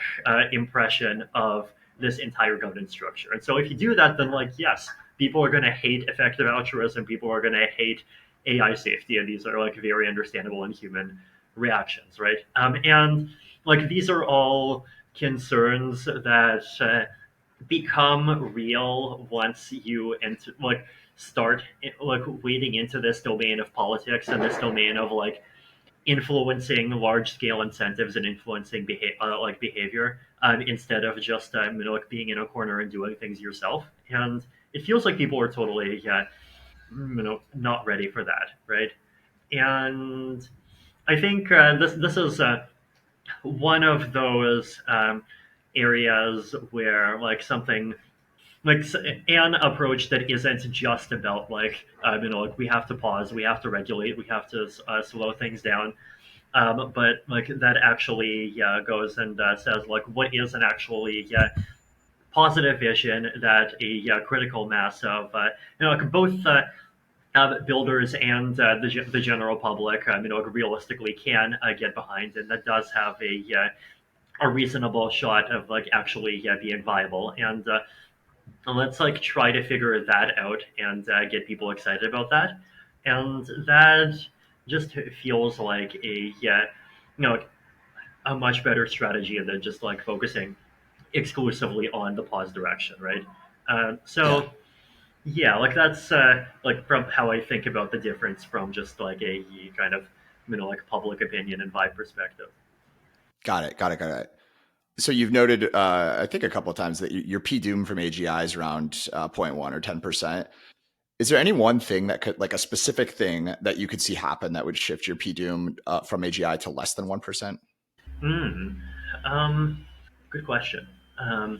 impression of this entire governance structure. And so if you do that, then like yes, people are going to hate effective altruism. People are going to hate AI safety, and these are like very understandable and human reactions, right? And like these are all concerns that become real once you like start like wading into this domain of politics and this domain of like influencing large scale incentives and influencing behavior instead of just like being in a corner and doing things yourself. And it feels like people are totally not ready for that, right? And I think this is one of those areas where like something like an approach that isn't just about like like we have to pause, we have to regulate, we have to slow things down, but like that actually goes and says like what is an actually positive vision that a critical mass of like both builders and the general public like realistically can get behind, and that does have a reasonable shot of like actually being viable. And let's like try to figure that out and get people excited about that. And that just feels like like a much better strategy than just like focusing exclusively on the pause direction, right? Yeah. So yeah, like that's like from how I think about the difference from just like a kind of like public opinion and vibe perspective. Got it. Got it. Got it. So you've noted, I think a couple of times that your P doom from AGI is around zero point 0.1 or 10%. Is there any one thing that could, like a specific thing that you could see happen that would shift your P doom from AGI to less than 1%? Hmm. Good question. I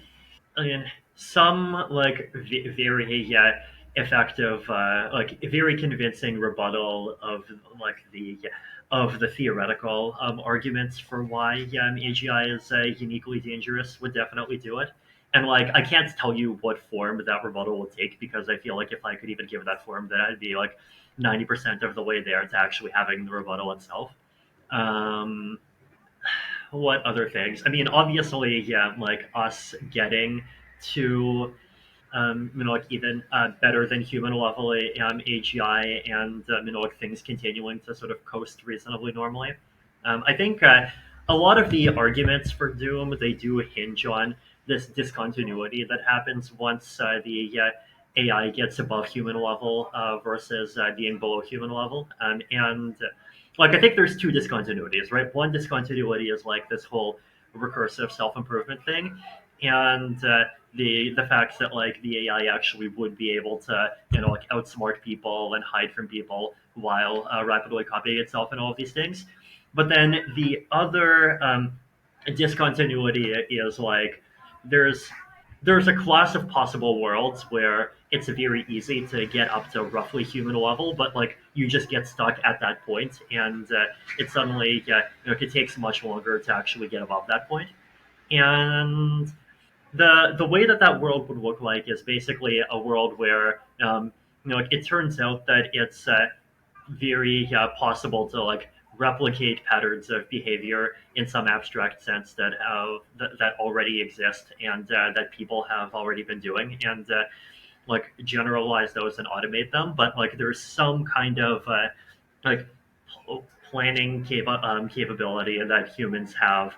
mean, some like very effective, like very convincing rebuttal like of the theoretical arguments for why AGI is uniquely dangerous would definitely do it. And like, I can't tell you what form that rebuttal will take because I feel like if I could even give that form, then I'd be like 90% of the way there to actually having the rebuttal itself. Um, what other things? I mean, obviously, yeah, like us getting to like even better than human level AGI and like things continuing to sort of coast reasonably normally. I think a lot of the arguments for Doom they do hinge on this discontinuity that happens once the AI gets above human level versus being below human level, and like I think there's two discontinuities, right? One discontinuity is like this whole recursive self improvement thing, and the fact that like the AI actually would be able to like outsmart people and hide from people while rapidly copying itself and all of these things. But then the other discontinuity is like there's there's a class of possible worlds where it's very easy to get up to roughly human level, but like you just get stuck at that point, and it suddenly it takes much longer to actually get above that point. And the way that that world would look like is basically a world where like it turns out that it's very possible to like replicate patterns of behavior in some abstract sense that already exist and that people have already been doing, and like generalize those and automate them. But like there's some kind of like planning capability that humans have,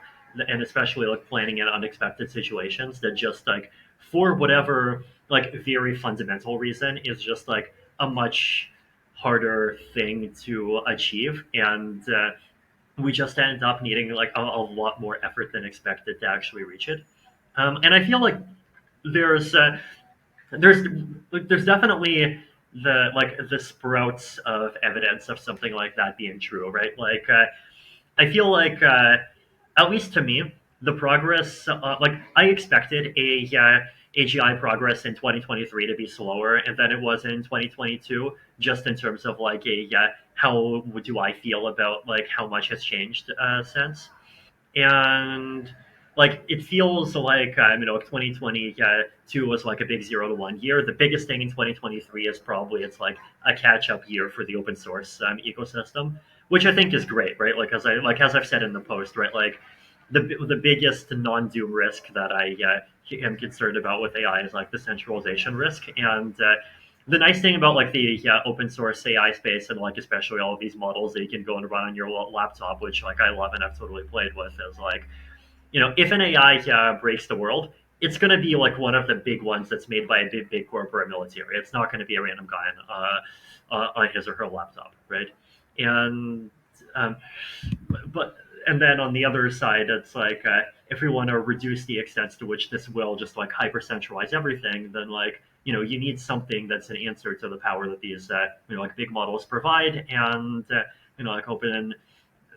and especially like planning in unexpected situations that just like for whatever like very fundamental reason is just like a much harder thing to achieve, and we just end up needing like a lot more effort than expected to actually reach it. And I feel like there's there's there's definitely the sprouts of evidence of something like that being true, right? Like I feel like at least to me, the progress like I expected a AGI progress in 2023 to be slower than it was in 2022, just in terms of like a how do I feel about like how much has changed since. And like it feels like 2022 was like a big 0 to 1 year. The biggest thing in 2023 is probably it's like a catch up year for the open source ecosystem, which I think is great, right? As I've said in the post, right? Like the biggest non doom risk that I am concerned about with AI is like the centralization risk. And the nice thing about like the open source AI space and like especially all of these models that you can go and run on your laptop, which like I love and I've totally played with, is like, if an AI breaks the world, it's going to be like one of the big ones that's made by a big corporate military. It's not going to be a random guy on his or her laptop, right? And um, but and then on the other side, it's like if we want to reduce the extent to which this will just like hyper centralize everything, then like you need something that's an answer to the power that these like big models provide, and like open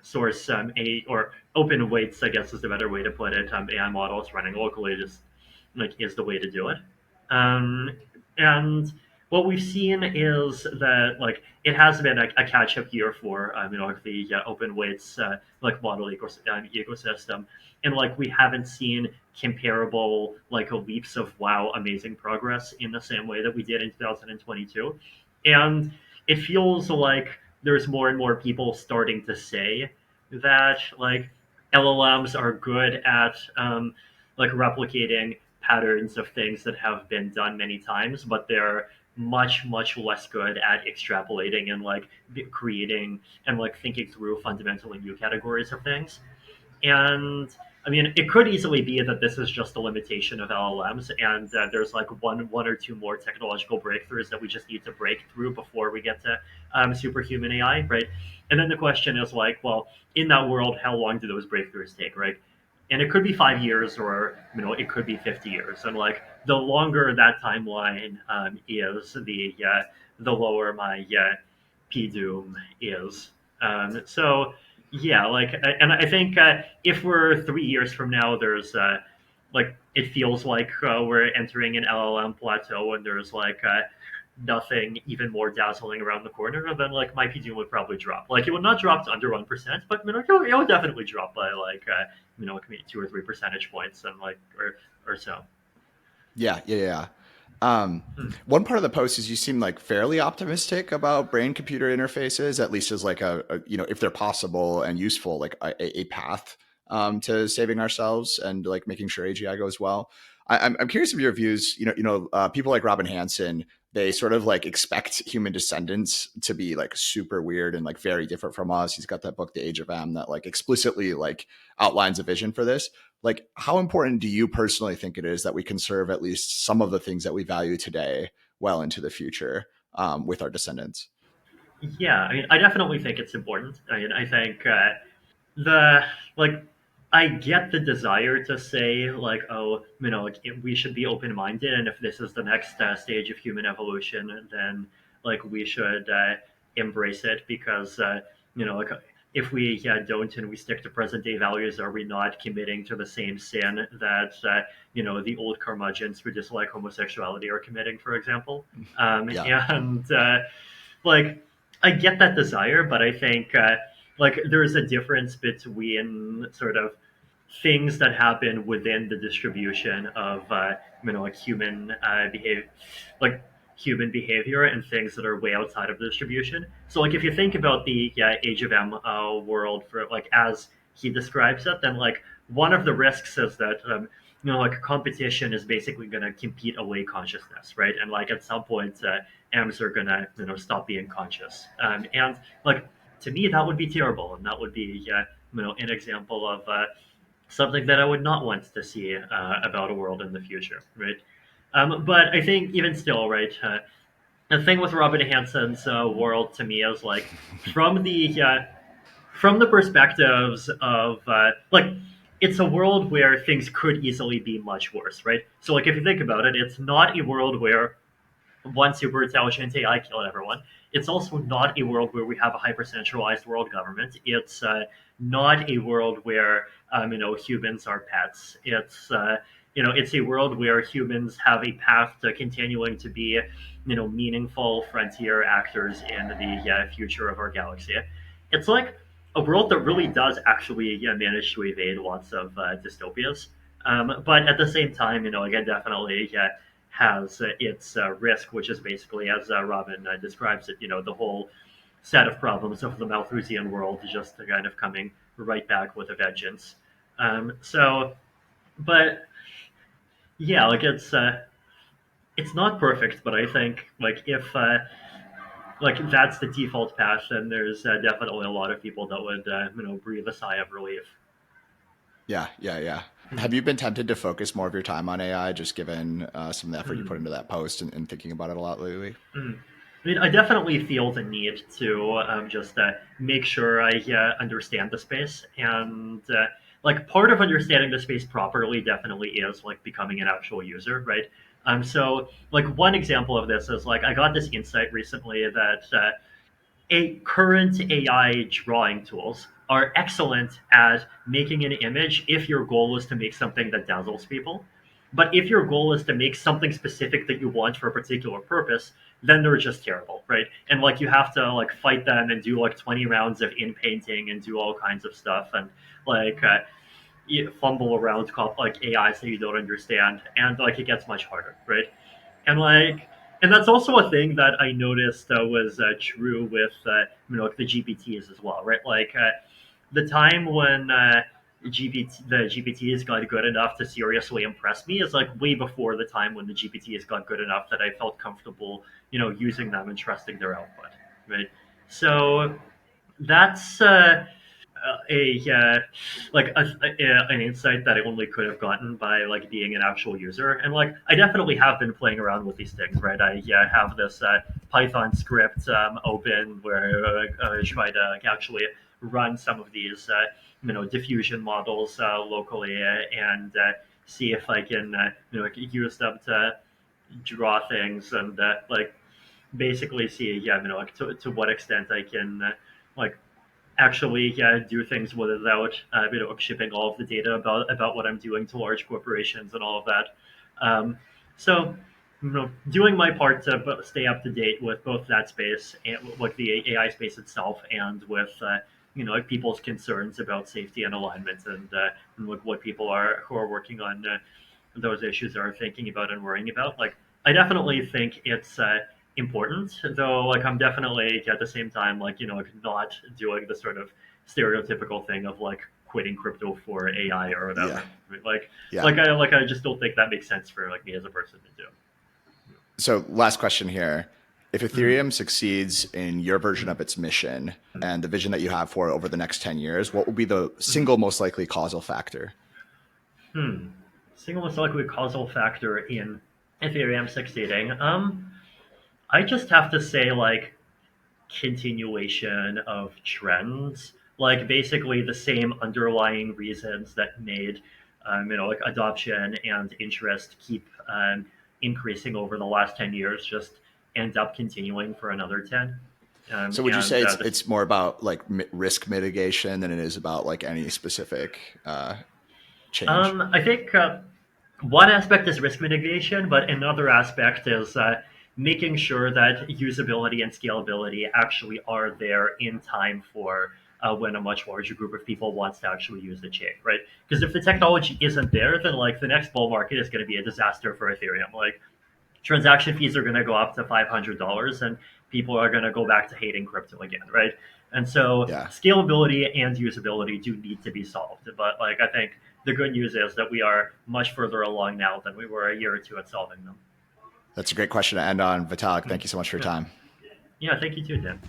source a or open weights, I guess is the better way to put it. AI models running locally just like is the way to do it. Um, and what we've seen is that like it has been a catch up year for like the open weights like model ecosystem, and like we haven't seen comparable like leaps of wow amazing progress in the same way that we did in 2022, and it feels like there's more and more people starting to say that like LLMs are good at like replicating patterns of things that have been done many times, but they're much less good at extrapolating and like creating and like thinking through fundamentally new categories of things. And I mean, it could easily be that this is just a limitation of LLMs, and there's like one or two more technological breakthroughs that we just need to break through before we get to superhuman AI, right? And then the question is like, well, in that world, how long do those breakthroughs take, right? And it could be 5 years, or it could be 50 years, and like the longer that timeline is, the lower my p doom is. So yeah, like, and I think if we're 3 years from now, there's like it feels like we're entering an LLM plateau, and there's like nothing even more dazzling around the corner, then like my PG would probably drop. Like it would not drop to under 1%, but it would definitely drop by like it could be 2 or 3 percentage points, and like or so. Yeah. One part of the post is you seem like fairly optimistic about brain computer interfaces, at least as like if they're possible and useful, like a path to saving ourselves and like making sure AGI goes well. I'm curious of your views. People like Robin Hanson, they sort of like expect human descendants to be like super weird and like very different from us. He's got that book, The Age of M, that like explicitly like outlines a vision for this. Like, how important do you personally think it is that we conserve at least some of the things that we value today well into the future with our descendants? Yeah, I mean, I definitely think it's important. I mean, I think the like I get the desire to say like, oh, like, we should be open minded, and if this is the next stage of human evolution, then like we should embrace it, because like if we don't and we stick to present day values, are we not committing to the same sin that the old curmudgeons who dislike homosexuality are committing, for example? Yeah. And like I get that desire, but I think like there's a difference between sort of things that happen within the distribution of like human behavior, and things that are way outside of the distribution. So like if you think about the Age of M world, for like as he describes it, then like one of the risks is that like competition is basically going to compete away consciousness, right? And like at some point M's are gonna stop being conscious, and like to me that would be terrible, and that would be an example of something that I would not want to see about a world in the future, right? But I think even still, right, the thing with Robin Hanson's world to me is like from the perspectives of like it's a world where things could easily be much worse, right? So like if you think about it, it's not a world where one super intelligent AI killed everyone. It's also not a world where we have a hyper centralized world government. It's not a world where humans are pets. It's it's a world where humans have a path to continuing to be meaningful frontier actors in the future of our galaxy. It's like a world that really does actually manage to evade lots of dystopias. But at the same time, again, definitely has its risk, which is basically, as Robin describes it, the whole set of problems of the Malthusian world just kind of coming right back with a vengeance. So, but yeah, like it's not perfect, but I think like if like that's the default path, then there's definitely a lot of people that would breathe a sigh of relief. Yeah, yeah, yeah. Have Mhm. you been tempted to focus more of your time on AI, just given some of the effort you put Mhm. into that post and thinking about it a lot lately? Mhm. I mean, I definitely feel the need to just make sure I understand the space, and like part of understanding the space properly definitely is like becoming an actual user, right? So like one example of this is like I got this insight recently that current AI drawing tools are excellent at making an image if your goal is to make something that dazzles people. But if your goal is to make something specific that you want for a particular purpose, then they're just terrible, right? And like you have to like fight them and do like 20 rounds of in painting and do all kinds of stuff and like you fumble around like AIs that you don't understand, and like it gets much harder, right? And like and that's also a thing that I noticed was true with like the GPTs as well, right? Like the time when the GPTs got good enough to seriously impress me is like way before the time when the GPTs got good enough that I felt comfortable, using them and trusting their output, right? So that's a like an insight that I only could have gotten by like being an actual user. And like I definitely have been playing around with these things, right? I have this Python script open where I try to actually run some of these diffusion models locally and see if I can like, use them to draw things and like basically see like to what extent I can like actually do things without shipping all of the data about what I'm doing to large corporations and all of that. So doing my part to stay up to date with both that space and like the AI space itself, and with like people's concerns about safety and alignment, and what people are who are working on those issues are thinking about and worrying about. Like I definitely think it's important, though. Like I'm definitely at the same time like like not doing the sort of stereotypical thing of like quitting crypto for AI or Yeah, whatever. Right? Like yeah. I just don't think that makes sense for like me as a person to do. So, last question here. If Mm, Ethereum succeeds in your version mm, of its mission and the vision that you have for it over the next 10 years, what will be the mm, single most likely causal factor? hmm. Single most likely causal factor in Ethereum succeeding. I just have to say like continuation of trends, like basically the same underlying reasons that made like adoption and interest keep increasing over the last 10 years just end up continuing for another 10. So, would you And say it's this it's more about like risk mitigation than it is about like any specific change? I think one aspect is risk mitigation, but another aspect is making sure that usability and scalability actually are there in time for when a much larger group of people wants to actually use the chain, right? Because if the technology isn't there, then like the next bull market is going to be a disaster for Ethereum. Like transaction fees are going to go up to $500, and people are going to go back to hating crypto again, right? And so Yeah, scalability and usability do need to be solved. But like I think the good news is that we are much further along now than we were a year or two at solving them. that's a great question to end on. Vitalik, Mm. thank you so much for your Yeah, time. yeah. Thank you too, Dan.